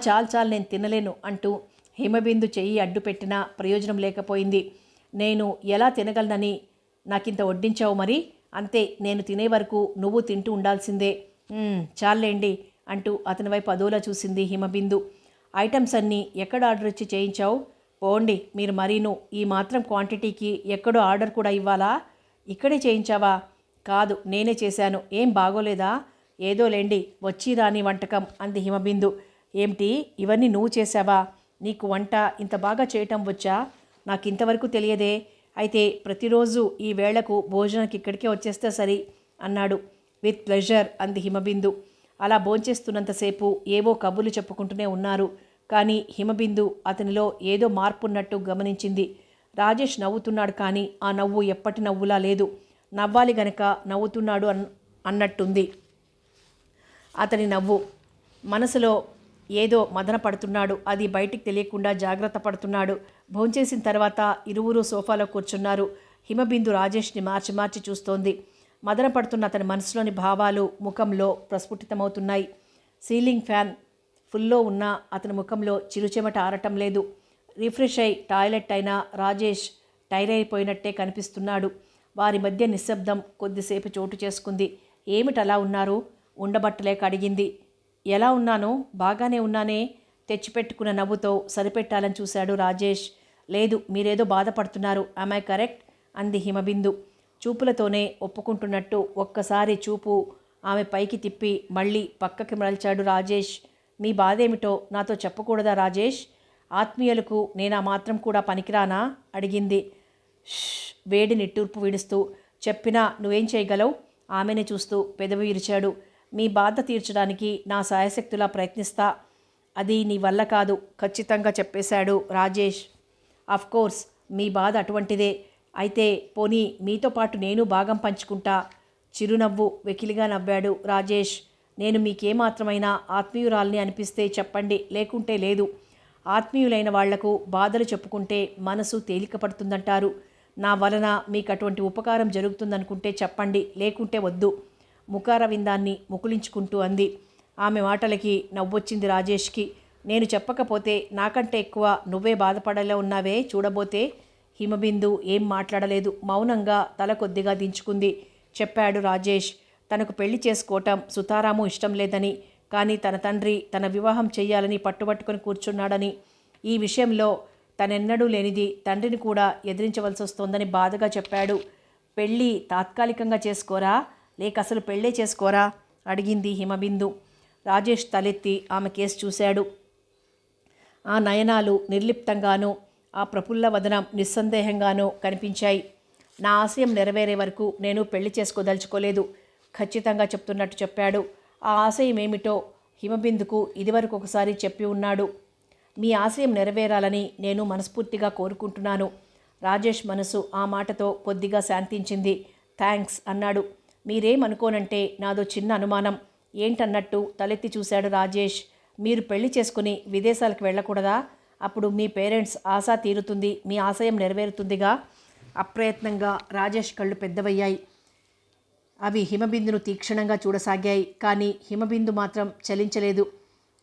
చాలు నేను తినలేను అంటూ హిమబిందు చెయ్యి అడ్డు పెట్టినా ప్రయోజనం లేకపోయింది. నేను ఎలా తినగలనని నాకింత వడ్డించావు మరి? అంతే, నేను తినే వరకు నువ్వు తింటూ ఉండాల్సిందే. చాలేండి అంటూ అతని వైపు అదోలా చూసింది హిమబిందు. ఐటమ్స్ అన్నీ ఎక్కడ ఆర్డర్ ఇచ్చి చేయించావు? పోండి మీరు మరీను, ఈ మాత్రం క్వాంటిటీకి ఎక్కడో ఆర్డర్ కూడా ఇవ్వాలా? ఇక్కడే చేయించావా? కాదు, నేనే చేశాను. ఏం బాగోలేదా? ఏదోలేండి, వచ్చి రాని వంటకం అంది హిమబిందు. ఏమిటి, ఇవన్నీ నువ్వు చేశావా? నీకు వంట ఇంత బాగా చేయటం వచ్చా? నాకింతవరకు తెలియదే. అయితే ప్రతిరోజు ఈ వేళకు భోజనానికి ఇక్కడికే వచ్చేస్తే సరి అన్నాడు. విత్ ప్లెజర్ అంది హిమబిందు. అలా భోంచేస్తున్నంతసేపు ఏవో కబుర్లు చెప్పుకుంటూనే ఉన్నారు. కానీ హిమబిందు అతనిలో ఏదో మార్పున్నట్టు గమనించింది. రాజేష్ నవ్వుతున్నాడు, కానీ ఆ నవ్వు ఎప్పటి నవ్వులా లేదు. నవ్వాలి గనక నవ్వుతున్నాడు అన్నట్టుంది అతని నవ్వు. మనసులో ఏదో మదన పడుతున్నాడు. అది బయటికి తెలియకుండా జాగ్రత్త పడుతున్నాడు. భోంచేసిన తర్వాత ఇరువురు సోఫాలో కూర్చున్నారు. హిమబిందు రాజేష్ని మార్చి మార్చి చూస్తోంది. మదన పడుతున్న అతని మనసులోని భావాలు ముఖంలో ప్రస్ఫుటితమవుతున్నాయి. సీలింగ్ ఫ్యాన్ ఫుల్లో ఉన్న అతని ముఖంలో చిరుచెమట ఆరటం లేదు. రిఫ్రెష్ అయి టాయిలెట్ అయినా రాజేష్ టైర్ అయిపోయినట్టే కనిపిస్తున్నాడు. వారి మధ్య నిశ్శబ్దం కొద్దిసేపు చోటు చేసుకుంది. ఏమిటలా ఉన్నారు? ఉండబట్టలేక అడిగింది. ఎలా ఉన్నాను? బాగానే ఉన్నానే. తెచ్చిపెట్టుకున్న నవ్వుతో సరిపెట్టాలని చూశాడు రాజేష్. లేదు, మీరేదో బాధపడుతున్నారు. I correct? అంది హిమబిందు చూపులతోనే ఒప్పుకుంటున్నట్టు. ఒక్కసారి చూపు ఆమె పైకి తిప్పి మళ్ళీ పక్కకి మరల్చాడు రాజేష్. మీ బాధేమిటో నాతో చెప్పకూడదా రాజేష్? ఆత్మీయులకు నేనా మాత్రం కూడా పనికిరానా? అడిగింది వేడి నిట్టూర్పు విడుస్తూ. చెప్పినా నువ్వేం చేయగలవు? ఆమెనే చూస్తూ పెదవి విరిచాడు. మీ బాధ తీర్చడానికి నా సాయశక్తులా ప్రయత్నిస్తా. అది నీ వల్ల కాదు, ఖచ్చితంగా చెప్పేశాడు రాజేష్. కోర్స్ మీ బాధ అటువంటిదే. అయితే పోనీ మీతో పాటు నేను భాగం పంచుకుంటా. చిరునవ్వు వెకిలిగా నవ్వాడు రాజేష్. నేను మీకేమాత్రమైనా ఆత్మీయురాల్ని అనిపిస్తే చెప్పండి, లేకుంటే లేదు. ఆత్మీయులైన వాళ్లకు బాధలు చెప్పుకుంటే మనసు తేలికపడుతుందంటారు. నా వలన మీకు అటువంటి ఉపకారం జరుగుతుందనుకుంటే చెప్పండి, లేకుంటే వద్దు. ముఖారవిందాన్ని ముకుళించుకుంటూ అంది. ఆమె మాటలకి నవ్వొచ్చింది రాజేష్కి. నేను చెప్పకపోతే నాకంటే ఎక్కువ నువ్వే బాధపడేలా ఉన్నావే చూడబోతే. హిమబిందు ఏం మాట్లాడలేదు. మౌనంగా తల కొద్దిగా దించుకుంది. చెప్పాడు రాజేష్. తనకు పెళ్లి చేసుకోవటం సుతారాము ఇష్టం లేదని, కానీ తన తండ్రి తన వివాహం చెయ్యాలని పట్టుబట్టుకొని కూర్చున్నాడని, ఈ విషయంలో తనెన్నడూ లేనిది తండ్రిని కూడా ఎదిరించవలసి వస్తోందని బాధగా చెప్పాడు. పెళ్ళి తాత్కాలికంగా చేసుకోరా, లేక అసలు పెళ్ళే చేసుకోరా? అడిగింది హిమబిందు. రాజేష్ తలెత్తి ఆమె కేసు చూశాడు. ఆ నయనాలు నిర్లిప్తంగానూ, ఆ ప్రఫుల్ల వదనం నిస్సందేహంగానూ కనిపించాయి. నా ఆశయం నెరవేరే వరకు నేను పెళ్లి చేసుకోదలుచుకోలేదు, ఖచ్చితంగా చెప్తున్నట్టు చెప్పాడు. ఆ ఆశయం ఏమిటో హిమబిందుకు ఇదివరకు ఒకసారి చెప్పి ఉన్నాడు. మీ ఆశయం నెరవేరాలని నేను మనస్ఫూర్తిగా కోరుకుంటున్నాను. రాజేష్ మనసు ఆ మాటతో కొద్దిగా శాంతించింది. థ్యాంక్స్ అన్నాడు. మీరేమనుకోనంటే నాదో చిన్న అనుమానం. ఏంటన్నట్టు తలెత్తి చూశాడు రాజేష్. మీరు పెళ్లి చేసుకుని విదేశాలకు వెళ్ళకూడదా? అప్పుడు మీ పేరెంట్స్ ఆశ తీరుతుంది, మీ ఆశయం నెరవేరుతుందిగా. అప్రయత్నంగా రాజేష్ కళ్ళు పెద్దవయ్యాయి. అవి హిమబిందును తీక్షణంగా చూడసాగాయి. కానీ హిమబిందు మాత్రం చలించలేదు.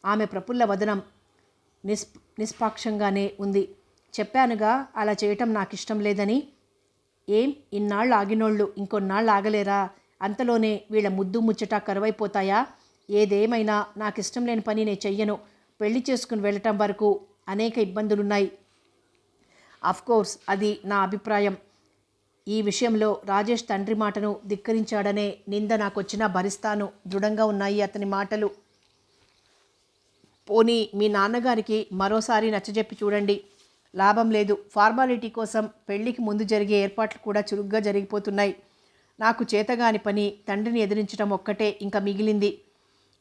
ఆమె ప్రఫుల్ల వదనం నిష్పాక్షంగానే ఉంది. చెప్పానుగా అలా చేయటం నాకిష్టం లేదని. ఏం ఇన్నాళ్ళు ఆగినోళ్ళు ఇంకొన్నాళ్ళు ఆగలేరా? అంతలోనే వీళ్ళ ముద్దు ముచ్చట కరువైపోతాయా? ఏదేమైనా నాకిష్టం లేని పని నేను చెయ్యను. పెళ్లి చేసుకుని వెళ్ళటం వరకు అనేక ఇబ్బందులున్నాయి. కోర్స్ అది నా అభిప్రాయం. ఈ విషయంలో రాజేష్ తండ్రి మాటను ధిక్కరించాడనే నింద నాకొచ్చినా భరిస్తాను. దృఢంగా ఉన్నాయి అతని మాటలు. పోనీ మీ నాన్నగారికి మరోసారి నచ్చజెప్పి చూడండి. లాభం లేదు. ఫార్మాలిటీ కోసం పెళ్లికి ముందు జరిగే ఏర్పాట్లు కూడా చురుగ్గా జరిగిపోతున్నాయి. నాకు చేతగాని పని తండ్రిని ఎదిరించడం ఒక్కటే ఇంకా మిగిలింది.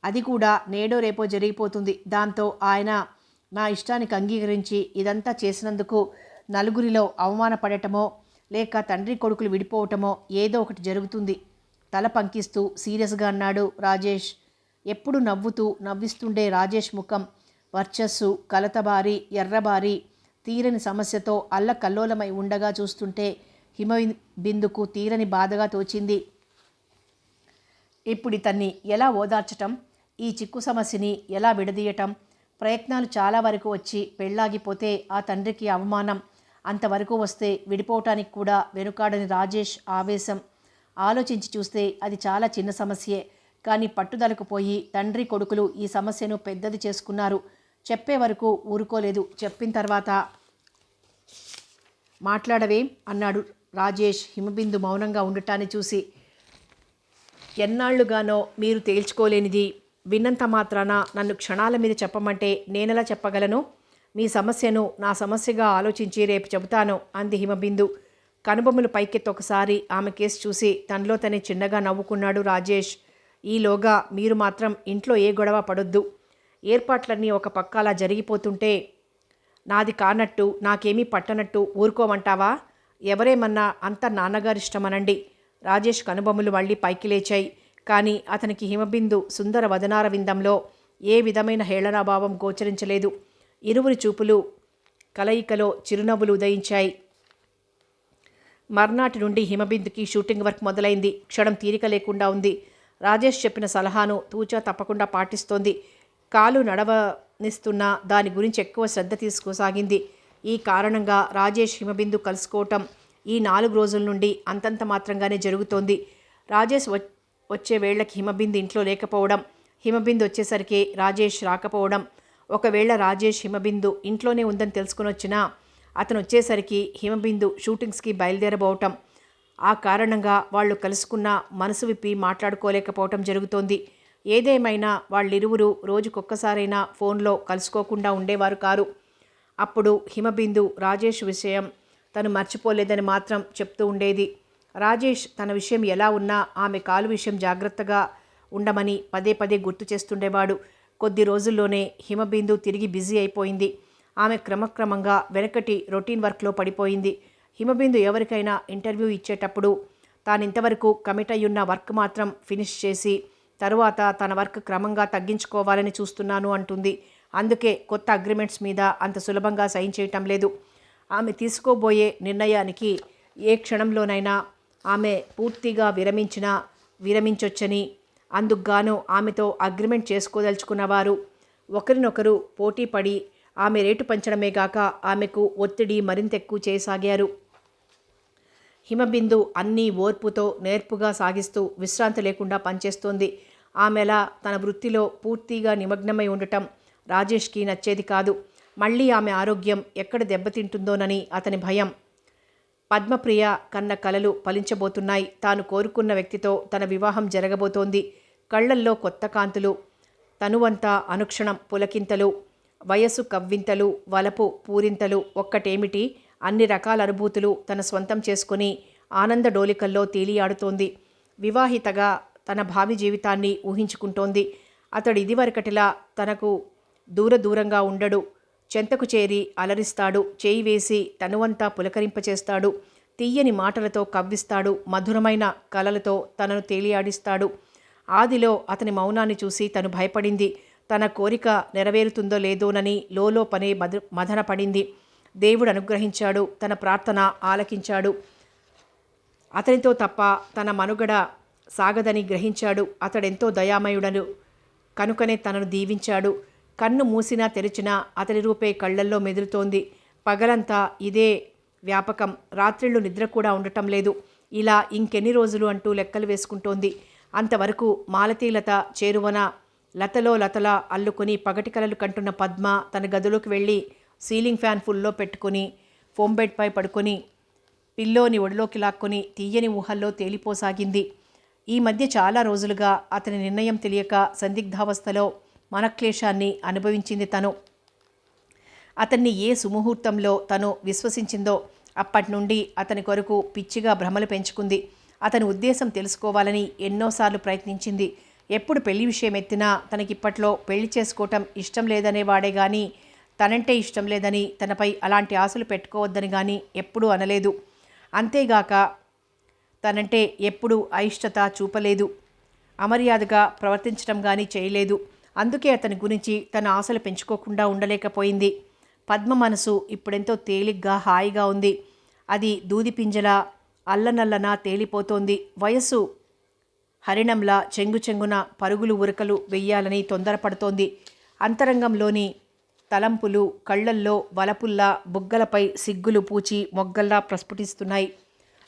అది కూడా నేడో రేపో జరిగిపోతుంది. దాంతో ఆయన నా ఇష్టానికి అంగీకరించి ఇదంతా చేసినందుకు నలుగురిలో అవమానపడటమో లేక తండ్రి కొడుకులు విడిపోవటమో ఏదో ఒకటి జరుగుతుంది. తల పంకిస్తూ సీరియస్గా అన్నాడు రాజేష్. ఎప్పుడు నవ్విస్తుండే రాజేష్ ముఖం వర్చస్సు కలతబారి ఎర్రబారి తీరని సమస్యతో అల్లకల్లోలమై ఉండగా చూస్తుంటే హిమబిందుకు తీరని బాధగా తోచింది. ఇప్పుడు ఇతన్ని ఎలా ఓదార్చటం? ఈ చిక్కు సమస్యని ఎలా విడదీయటం? ప్రయత్నాలు చాలా వరకు వచ్చి పెళ్ళాగిపోతే ఆ తండ్రికి అవమానం. అంతవరకు వస్తే విడిపోవటానికి కూడా వెనుకాడని రాజేష్ ఆవేశం. ఆలోచించి చూస్తే అది చాలా చిన్న సమస్యే. కానీ పట్టుదలకు పోయి తండ్రి కొడుకులు ఈ సమస్యను పెద్దది చేసుకున్నారు. చెప్పే వరకు ఊరుకోలేదు. చెప్పిన తర్వాత మాట్లాడవేం అన్నాడు రాజేష్ హిమబిందు మౌనంగా ఉండటాన్ని చూసి. ఎన్నాళ్లుగానో మీరు తేల్చుకోలేనిది విన్నంత మాత్రాన నన్ను క్షణాల మీద చెప్పమంటే నేనెలా చెప్పగలను? మీ సమస్యను నా సమస్యగా ఆలోచించి రేపు చెబుతాను అంది హిమబిందు. కనుబొమ్మలు పైకెత్తి ఒకసారి ఆమె కేసు చూసి తనలో తనే చిన్నగా నవ్వుకున్నాడు రాజేష్. ఈలోగా మీరు మాత్రం ఇంట్లో ఏ గొడవ పడొద్దు. ఏర్పాట్లన్నీ ఒక పక్క అలా జరిగిపోతుంటే నాది కానట్టు నాకేమీ పట్టనట్టు ఊరుకోమంటావా? ఎవరేమన్నా అంత నాన్నగారిష్టమనండి. రాజేష్ కనుబొమ్మలు మళ్ళీ పైకి లేచాయి. కానీ అతనికి హిమబిందు సుందర వదనార విందంలో ఏ విధమైన హేళనాభావం గోచరించలేదు. ఇరువురి చూపులు కలయికలో చిరునవ్వులు ఉదయించాయి. మర్నాటి నుండి హిమబిందుకి షూటింగ్ వర్క్ మొదలైంది. క్షణం తీరిక లేకుండా ఉంది. రాజేష్ చెప్పిన సలహాను తూచా తప్పకుండా పాటిస్తోంది. కాలు నడవనిస్తున్నా దాని గురించి ఎక్కువ శ్రద్ధ తీసుకోసాగింది. ఈ కారణంగా రాజేష్ హిమబిందు కలుసుకోవటం ఈ 4 రోజుల నుండి అంతంత మాత్రంగానే జరుగుతోంది. రాజేష్ వచ్చే వేళకి హిమబిందు ఇంట్లో లేకపోవడం, హిమబిందు వచ్చేసరికి రాజేష్ రాకపోవడం, ఒకవేళ రాజేష్ హిమబిందు ఇంట్లోనే ఉందని తెలుసుకుని వచ్చినా అతను వచ్చేసరికి హిమబిందు షూటింగ్స్కి బయలుదేరబోవటం, ఆ కారణంగా వాళ్ళు కలుసుకున్న మనసు విప్పి మాట్లాడుకోలేకపోవటం జరుగుతోంది. ఏదేమైనా వాళ్ళిరువురు రోజుకొక్కసారైనా ఫోన్లో కలుసుకోకుండా ఉండేవారు కారు. అప్పుడు హిమబిందు రాజేష్ విషయం తను మర్చిపోలేదని మాత్రం చెప్తూ ఉండేది. రాజేష్ తన విషయం ఎలా ఉన్నా ఆమె కాలు విషయం జాగ్రత్తగా ఉండమని పదే పదే గుర్తు చేస్తుండేవాడు. కొద్ది రోజుల్లోనే హిమబిందు తిరిగి బిజీ అయిపోయింది. ఆమె క్రమక్రమంగా వెనకటి రొటీన్ వర్క్లో పడిపోయింది. హిమబిందు ఎవరికైనా ఇంటర్వ్యూ ఇచ్చేటప్పుడు తానింతవరకు కమిట్ అయ్యున్న వర్క్ మాత్రం ఫినిష్ చేసి తరువాత తన వర్క్ క్రమంగా తగ్గించుకోవాలని చూస్తున్నాను అంటుంది. అందుకే కొత్త అగ్రిమెంట్స్ మీద అంత సులభంగా సైన్ చేయటం లేదు. ఆమె తీసుకోబోయే నిర్ణయానికి ఏ క్షణంలోనైనా ఆమె పూర్తిగా విరమించొచ్చని, అందుకుగాను ఆమెతో అగ్రిమెంట్ చేసుకోదలుచుకున్నవారు ఒకరినొకరు పోటీ పడి ఆమె రేటు పెంచడమే గాక ఆమెకు ఒత్తిడి మరింత ఎక్కువ చేయసాగారు. హిమబిందు అన్నీ ఓర్పుతో నేర్పుగా సాగిస్తూ విశ్రాంతి లేకుండా పనిచేస్తోంది. ఆమెలా తన వృత్తిలో పూర్తిగా నిమగ్నమై ఉండటం రాజేష్కి నచ్చేది కాదు. మళ్ళీ ఆమె ఆరోగ్యం ఎక్కడ దెబ్బతింటుందోనని అతని భయం. పద్మప్రియ కన్న కలలు ఫలించబోతున్నాయి. తాను కోరుకున్న వ్యక్తితో తన వివాహం జరగబోతోంది. కళ్లల్లో కొత్త కాంతులు, తనువంతా అనుక్షణం పులకింతలు, వయసు కవ్వింతలు, వలపు పూరింతలు, ఒక్కటేమిటి అన్ని రకాల అనుభూతులు తన స్వంతం చేసుకుని ఆనంద డోలికల్లో తేలియాడుతోంది. వివాహితగా తన భావి జీవితాన్ని ఊహించుకుంటోంది. అతడు ఇదివరకటిలా తనకు దూరంగా ఉండడు. చెంతకు చేరి అలరిస్తాడు. చేయి వేసి తనువంతా పులకరింపచేస్తాడు. తీయని మాటలతో కవ్విస్తాడు. మధురమైన కలలతో తనను తేలియాడిస్తాడు. ఆదిలో అతని మౌనాన్ని చూసి తను భయపడింది. తన కోరిక నెరవేరుతుందో లేదోనని లోలోపనే మదనపడింది. దేవుడు అనుగ్రహించాడు. తన ప్రార్థన ఆలకించాడు. అతనితో తప్ప తన మనుగడ సాగదని గ్రహించాడు. అతడెంతో దయామయుడను కనుకనే తనను దీవించాడు. కన్ను మూసినా తెరిచినా అతని రూపే కళ్లల్లో మెదులుతోంది. పగలంతా ఇదే వ్యాపకం. రాత్రిళ్ళు నిద్ర కూడా ఉండటం లేదు. ఇలా ఇంకెన్ని రోజులు అంటూ లెక్కలు వేసుకుంటోంది. అంతవరకు మాలతీలత చేరువన లతలా అల్లుకొని పగటి కలలు కంటున్న పద్మ తన గదిలోకి వెళ్ళి సీలింగ్ ఫ్యాన్ ఫుల్లో పెట్టుకుని ఫోమ్ బెడ్పై పడుకొని పిల్లోని ఒడిలోకి లాక్కొని తీయని ఊహల్లో తేలిపోసాగింది. ఈ మధ్య చాలా రోజులుగా అతని నిర్ణయం తెలియక సందిగ్ధావస్థలో మనక్లేశాన్ని అనుభవించింది తను. అతన్ని ఏ సుముహూర్తంలో తను విశ్వసించిందో అప్పటి నుండి అతని కొరకు పిచ్చిగా భ్రమలు పెంచుకుంది. అతని ఉద్దేశం తెలుసుకోవాలని ఎన్నోసార్లు ప్రయత్నించింది. ఎప్పుడు పెళ్లి విషయం ఎత్తినా తనకిప్పట్లో పెళ్లి చేసుకోవటం ఇష్టం లేదనేవాడే గాని తనంటే ఇష్టం లేదని, తనపై అలాంటి ఆశలు పెట్టుకోవద్దని కానీ ఎప్పుడూ అనలేదు. అంతేగాక తనంటే ఎప్పుడూ అయిష్టత చూపలేదు. అమర్యాదగా ప్రవర్తించడం కానీ చేయలేదు. అందుకే అతని గురించి తన ఆశలు పెంచుకోకుండా ఉండలేకపోయింది. పద్మ మనసు ఇప్పుడెంతో తేలిగ్గా హాయిగా ఉంది. అది దూదిపింజలా అల్లనల్లన తేలిపోతోంది. వయస్సు హరిణంలా చెంగున పరుగులు ఉరకలు వెయ్యాలని తొందరపడుతోంది. అంతరంగంలోని తలంపులు కళ్లల్లో వలపుల్లా బుగ్గలపై సిగ్గులు పూచి మొగ్గల్లా ప్రస్ఫుటిస్తున్నాయి.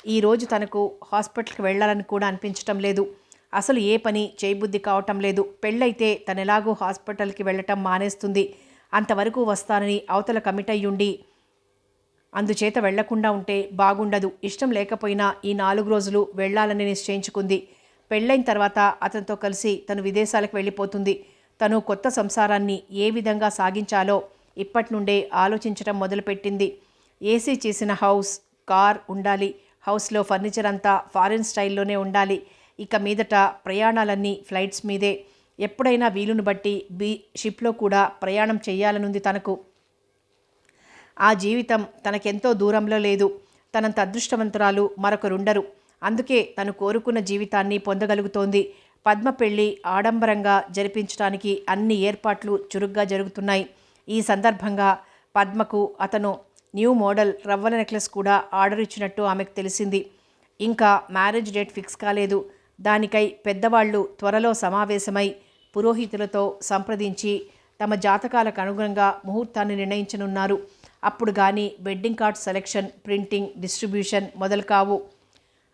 ఈరోజు తనకు హాస్పిటల్కి వెళ్లాలని కూడా అనిపించటం లేదు. అసలు ఏ పని చేయబుద్ధి కావటం లేదు. పెళ్ళైతే తనెలాగో హాస్పిటల్కి వెళ్ళటం మానేస్తుంది. అంతవరకు వస్తానని అవతల కమిట్ అయ్యుండి అందుచేత వెళ్లకుండా ఉంటే బాగుండదు. ఇష్టం లేకపోయినా ఈ 4 రోజులు వెళ్లాలని నిశ్చయించుకుంది. పెళ్ళైన తర్వాత అతనితో కలిసి తను విదేశాలకు వెళ్ళిపోతుంది. తను కొత్త సంసారాన్ని ఏ విధంగా సాగించాలో ఇప్పటి నుండే ఆలోచించడం మొదలుపెట్టింది. ఏసీ చేసిన హౌస్, కార్ ఉండాలి. హౌస్లో ఫర్నిచర్ అంతా ఫారిన్ స్టైల్లోనే ఉండాలి. ఇక మీదట ప్రయాణాలన్నీ ఫ్లైట్స్ మీదే. ఎప్పుడైనా వీలును బట్టి షిప్లో కూడా ప్రయాణం చేయాలనుంది తనకు. ఆ జీవితం తనకెంతో దూరంలో లేదు. తనంత అదృష్టవంతురాలు మరొకరుండరు. అందుకే తను కోరుకున్న జీవితాన్ని పొందగలుగుతోంది. పద్మ పెళ్లి ఆడంబరంగా జరిపించడానికి అన్ని ఏర్పాట్లు చురుగ్గా జరుగుతున్నాయి. ఈ సందర్భంగా పద్మకు అతను న్యూ మోడల్ రవ్వల నెక్లెస్ కూడా ఆర్డర్ ఇచ్చినట్టు ఆమెకు తెలిసింది. ఇంకా మ్యారేజ్ డేట్ ఫిక్స్ కాలేదు. దానికై పెద్దవాళ్లు త్వరలో సమావేశమై పురోహితులతో సంప్రదించి తమ జాతకాలకు అనుగుణంగా ముహూర్తాన్ని నిర్ణయించనున్నారు. అప్పుడు కానీ wedding card selection, printing, distribution మొదలు కావు.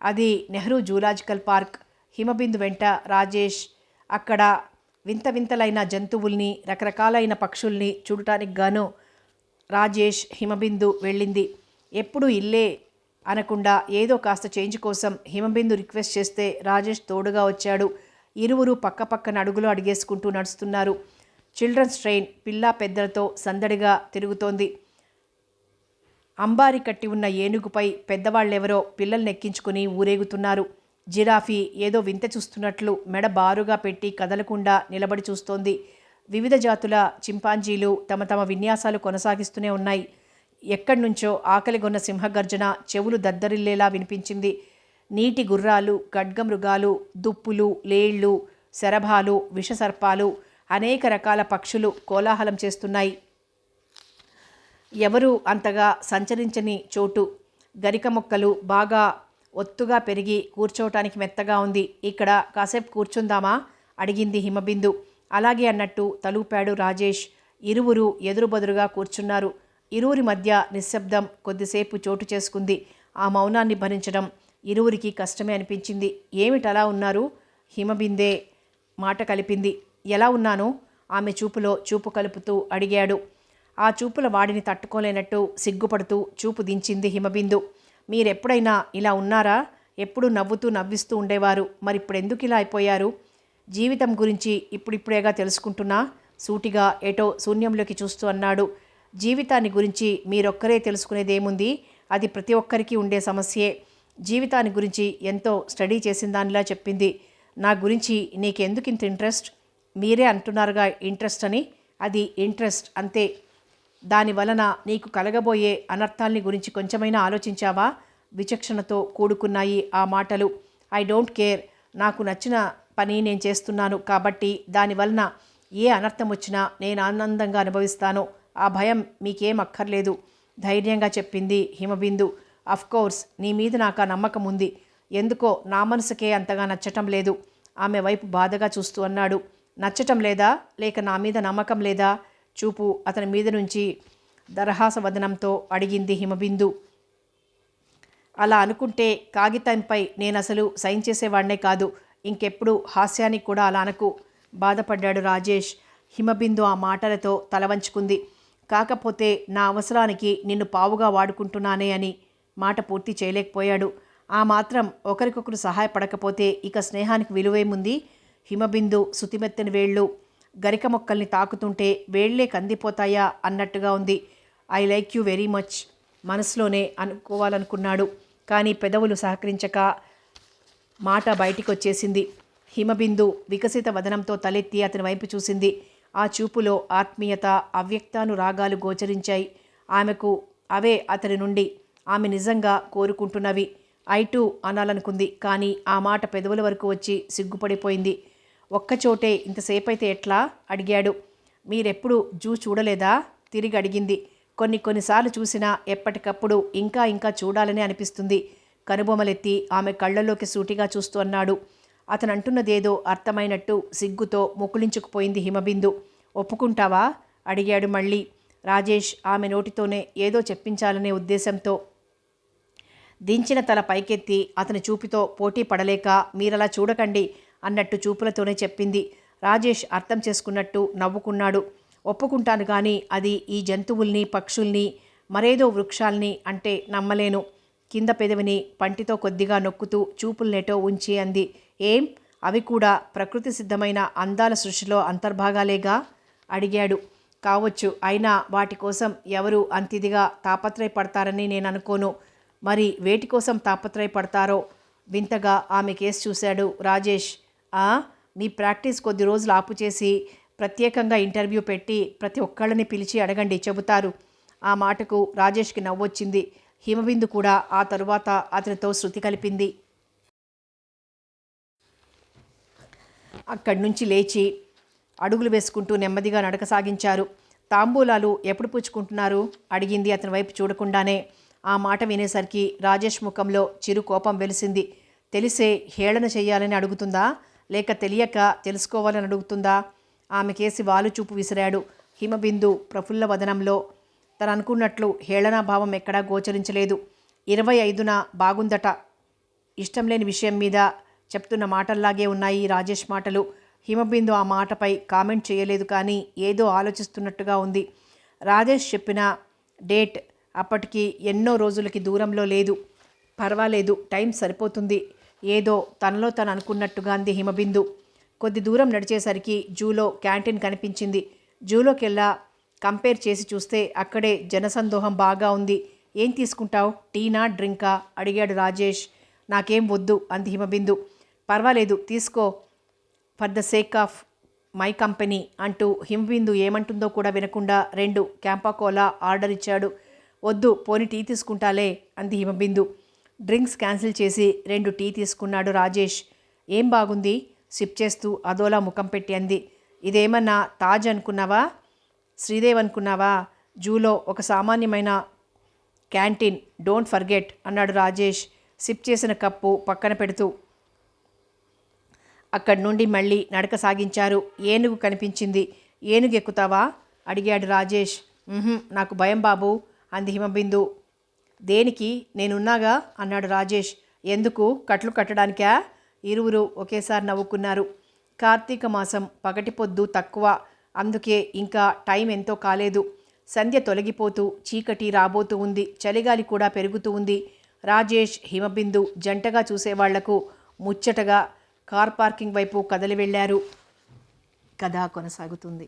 అది నెహ్రూ జూలాజికల్ పార్క్. హిమబిందు వెంట రాజేష్ అక్కడ వింత వింతలైన జంతువుల్ని, రకరకాలైన పక్షుల్ని చూడటానికి గాను రాజేష్ హిమబిందు వెళ్ళింది. ఎప్పుడూ ఇల్లే అనకుండా ఏదో కాస్త చేంజ్ కోసం హిమబిందు రిక్వెస్ట్ చేస్తే రాజేష్ తోడుగా వచ్చాడు. ఇరువురు పక్కపక్కన అడుగులు అడిగేసుకుంటూ నడుస్తున్నారు. చిల్డ్రన్స్ ట్రైన్ పిల్లా పెద్దలతో సందడిగా తిరుగుతోంది. అంబారి కట్టి ఉన్న ఏనుగుపై పెద్దవాళ్ళెవరో పిల్లల్ని ఎక్కించుకుని ఊరేగుతున్నారు. జిరాఫీ ఏదో వింత చూస్తున్నట్లు మెడ బారుగా పెట్టి కదలకుండా నిలబడి చూస్తోంది. వివిధ జాతుల చింపాంజీలు తమ తమ విన్యాసాలు కొనసాగిస్తూనే ఉన్నాయి. ఎక్కడ్నుంచో ఆకలిగొన్న సింహగర్జన చెవులు దద్దరిల్లేలా వినిపించింది. నీటి గుర్రాలు, ఖడ్గమృగాలు, దుప్పులు, లేళ్లు, శరభాలు, విషసర్పాలు, అనేక రకాల పక్షులు కోలాహలం చేస్తున్నాయి. ఎవరూ అంతగా సంచరించని చోటు. గరిక మొక్కలు బాగా ఒత్తుగా పెరిగి కూర్చోవటానికి మెత్తగా ఉంది. ఇక్కడ కాసేపు కూర్చుందామా అడిగింది హిమబిందు. అలాగే అన్నట్టు తలూపాడు రాజేష్. ఇరువురు ఎదురుబదురుగా కూర్చున్నారు. ఇరువురి మధ్య నిశ్శబ్దం కొద్దిసేపు చోటు చేసుకుంది. ఆ మౌనాన్ని భరించడం ఇరువురికి కష్టమే అనిపించింది. ఏమిటలా ఉన్నారు? హిమబిందే మాట కలిపింది. ఎలా ఉన్నాను? ఆమె చూపులో చూపు కలుపుతూ అడిగాడు. ఆ చూపుల వాడిని తట్టుకోలేనట్టు సిగ్గుపడుతూ చూపు దించింది హిమబిందు. మీరెప్పుడైనా ఇలా ఉన్నారా? ఎప్పుడూ నవ్వుతూ నవ్విస్తూ ఉండేవారు. మరిప్పుడెందుకు ఇలా అయిపోయారు? జీవితం గురించి ఇప్పుడిప్పుడేగా తెలుసుకుంటున్నా సూటిగా ఏటో శూన్యంలోకి చూస్తూ అన్నాడు. జీవితాన్ని గురించి మీరొక్కరే తెలుసుకునేదేముంది? అది ప్రతి ఒక్కరికి ఉండే సమస్యే. జీవితాన్ని గురించి ఎంతో స్టడీ చేసిన దానిలా చెప్పింది. నా గురించి నీకెందుకింత ఇంట్రెస్ట్? మీరే అంటున్నారుగా ఇంట్రెస్ట్ అని. అది ఇంట్రెస్ట్ అంతే. దాని వలన నీకు కలగబోయే అనర్థాల్ని గురించి కొంచెమైనా ఆలోచించావా? విచక్షణతో కూడుకున్నాయి ఆ మాటలు. I don't care. నాకు నచ్చిన పని నేను చేస్తున్నాను కాబట్టి దానివలన ఏ అనర్థం వచ్చినా నేను ఆనందంగా అనుభవిస్తాను. ఆ భయం మీకేం అక్కర్లేదు ధైర్యంగా చెప్పింది హిమబిందు. అఫ్కోర్స్ నీ మీద నాకు ఆ నమ్మకం ఉంది. ఎందుకో నా మనసుకే అంతగా నచ్చటం లేదు. ఆమె వైపు బాధగా చూస్తూ అన్నాడు. నచ్చటం లేదా? లేక నా మీద నమ్మకం లేదా? చూపు అతని మీద నుంచి దరహాస వదనంతో అడిగింది హిమబిందు. అలా అనుకుంటే కాగితంపై నేనసలు సైన్ చేసేవాడినే కాదు. ఇంకెప్పుడు హాస్యానికి కూడా అలా అనకు బాధపడ్డాడు రాజేష్. హిమబిందు ఆ మాటలతో తలవంచుకుంది. కాకపోతే నా అవసరానికి నిన్ను పావుగా వాడుకుంటున్నానే అని మాట పూర్తి చేయలేకపోయాడు. ఆ మాత్రం ఒకరికొకరు సహాయపడకపోతే ఇక స్నేహానికి విలువేముంది? హిమబిందు సుతిమెత్తని వేళ్ళు గరిక మొక్కల్ని తాకుతుంటే వేళ్లే కందిపోతాయా అన్నట్టుగా ఉంది. I like you very much మనసులోనే అనుకోవాలనుకున్నాడు. కానీ పెదవులు సహకరించక మాట బయటికి వచ్చేసింది. హిమబిందు వికసిత వదనంతో తలెత్తి అతని వైపు చూసింది. ఆ చూపులో ఆత్మీయత, అవ్యక్తానురాగాలు గోచరించాయి. ఆమెకు అవే అతని నుండి ఆమె నిజంగా కోరుకుంటున్నవి. I two అనాలనుకుంది. కానీ ఆ మాట పెదవుల వరకు వచ్చి సిగ్గుపడిపోయింది. ఒక్కచోటే ఇంతసేపైతే ఎట్లా అడిగాడు. మీరెప్పుడు జూ చూడలేదా? తిరిగి అడిగింది. కొన్నిసార్లు చూసినా ఎప్పటికప్పుడు ఇంకా ఇంకా చూడాలని అనిపిస్తుంది. కనుబొమలెత్తి ఆమె కళ్ళల్లోకి సూటిగా చూస్తూ అన్నాడు. అతను అంటున్నదేదో అర్థమైనట్టు సిగ్గుతో ముకుళించుకుపోయింది హిమబిందు. ఒప్పుకుంటావా అడిగాడు మళ్ళీ. రాజేష్ ఆమె నోటితోనే ఏదో చెప్పించాలనే ఉద్దేశంతో దించిన తల పైకెత్తి అతని చూపుతో పోటీ పడలేక మీరలా చూడకండి అన్నట్టు చూపులతోనే చెప్పింది. రాజేష్ అర్థం చేసుకున్నట్టు నవ్వుకున్నాడు. ఒప్పుకుంటాను కానీ అది ఈ జంతువుల్ని, పక్షుల్ని, మరేదో వృక్షాల్ని అంటే నమ్మలేను. కింద పెదవిని పంటితో కొద్దిగా నొక్కుతూ చూపుల్నేటో ఉంచి అంది. ఏం? అవి కూడా ప్రకృతి సిద్ధమైన అందాల సృష్టిలో అంతర్భాగాలేగా అడిగాడు. కావచ్చు. అయినా వాటి కోసం ఎవరు అంతిదిగా తాపత్రయపడతారని నేను అనుకోను. మరి వేటి కోసం తాపత్రయపడతారో వింతగా ఆమె కేసు చూశాడు రాజేష్. మీ ప్రాక్టీస్ కొద్ది రోజులు ఆపు చేసి ప్రత్యేకంగా ఇంటర్వ్యూ పెట్టి ప్రతి ఒక్కళ్ళని పిలిచి అడగండి, చెబుతారు. ఆ మాటకు రాజేష్కి నవ్వొచ్చింది. హిమబిందు కూడా ఆ తరువాత అతనితో శృతి కలిపింది. అక్కడి నుంచి లేచి అడుగులు వేసుకుంటూ నెమ్మదిగా నడక సాగించారు. తాంబూలాలు ఎప్పుడు పుచ్చుకుంటున్నారు అడిగింది అతని వైపు చూడకుండానే. ఆ మాట వినేసరికి రాజేష్ ముఖంలో చిరు కోపం వెలిసింది. తెలిసే హేళన చెయ్యాలని అడుగుతుందా? లేక తెలియక తెలుసుకోవాలని అడుగుతుందా? ఆమె కేసి వాలు చూపు విసిరాడు. హిమబిందు ప్రఫుల్ల వదనంలో తను అనుకున్నట్లు హేళనాభావం ఎక్కడా గోచరించలేదు. 25న బాగుందట. ఇష్టం లేని విషయం మీద చెప్తున్న మాటల్లాగే ఉన్నాయి రాజేష్ మాటలు. హిమబిందు ఆ మాటపై కామెంట్ చేయలేదు, కానీ ఏదో ఆలోచిస్తున్నట్టుగా ఉంది. రాజేష్ చెప్పిన డేట్ అప్పటికి ఎన్నో రోజులకి దూరంలో లేదు. పర్వాలేదు, టైం సరిపోతుంది, ఏదో తనలో తను అనుకున్నట్టుగా అంది హిమబిందు. కొద్ది దూరం నడిచేసరికి జూలో క్యాంటీన్ కనిపించింది. జూలోకెల్లా కంపేర్ చేసి చూస్తే అక్కడే జనసందోహం బాగా ఉంది. ఏం తీసుకుంటావు, టీనా డ్రింకా అడిగాడు రాజేష్. నాకేం వద్దు అంది హిమబిందు. పర్వాలేదు తీసుకో, for the sake of my company అంటూ హిమబిందు ఏమంటుందో కూడా వినకుండా 2 క్యాంపాకోలా ఆర్డర్ ఇచ్చాడు. వద్దు, పోని టీ తీసుకుంటాలే అంది హిమబిందు. డ్రింక్స్ క్యాన్సిల్ చేసి 2 టీ తీసుకున్నాడు రాజేష్. ఏం బాగుంది, సిప్ చేస్తూ అదోలా ముఖం పెట్టి అంది. ఇదేమన్నా తాజ్ అనుకున్నావా, శ్రీదేవ్ అనుకున్నావా? జూలో ఒక సామాన్యమైన క్యాంటీన్, డోంట్ ఫర్గెట్ అన్నాడు రాజేష్ సిప్ చేసిన కప్పు పక్కన పెడుతూ. అక్కడి నుండి మళ్ళీ నడక సాగించారు. ఏనుగు కనిపించింది. ఏనుగు ఎక్కుతావా అడిగాడు రాజేష్. నాకు భయం బాబు అంది హిమబిందు. దేనికి, నేనున్నాగా అన్నాడు రాజేష్. ఎందుకు, కట్లు కట్టడానికా? ఇరువురు ఒకేసారి నవ్వుకున్నారు. కార్తీక మాసం, పగటి పొద్దు తక్కువ, అందుకే ఇంకా టైం ఎంతో కాలేదు. సంధ్య తొలగిపోతూ చీకటి రాబోతూ ఉంది. చలిగాలి కూడా పెరుగుతూ ఉంది. రాజేష్ హిమబిందు జంటగా చూసేవాళ్లకు ముచ్చటగా కార్ పార్కింగ్ వైపు కదలి వెళ్ళారు. కథ కొనసాగుతుంది.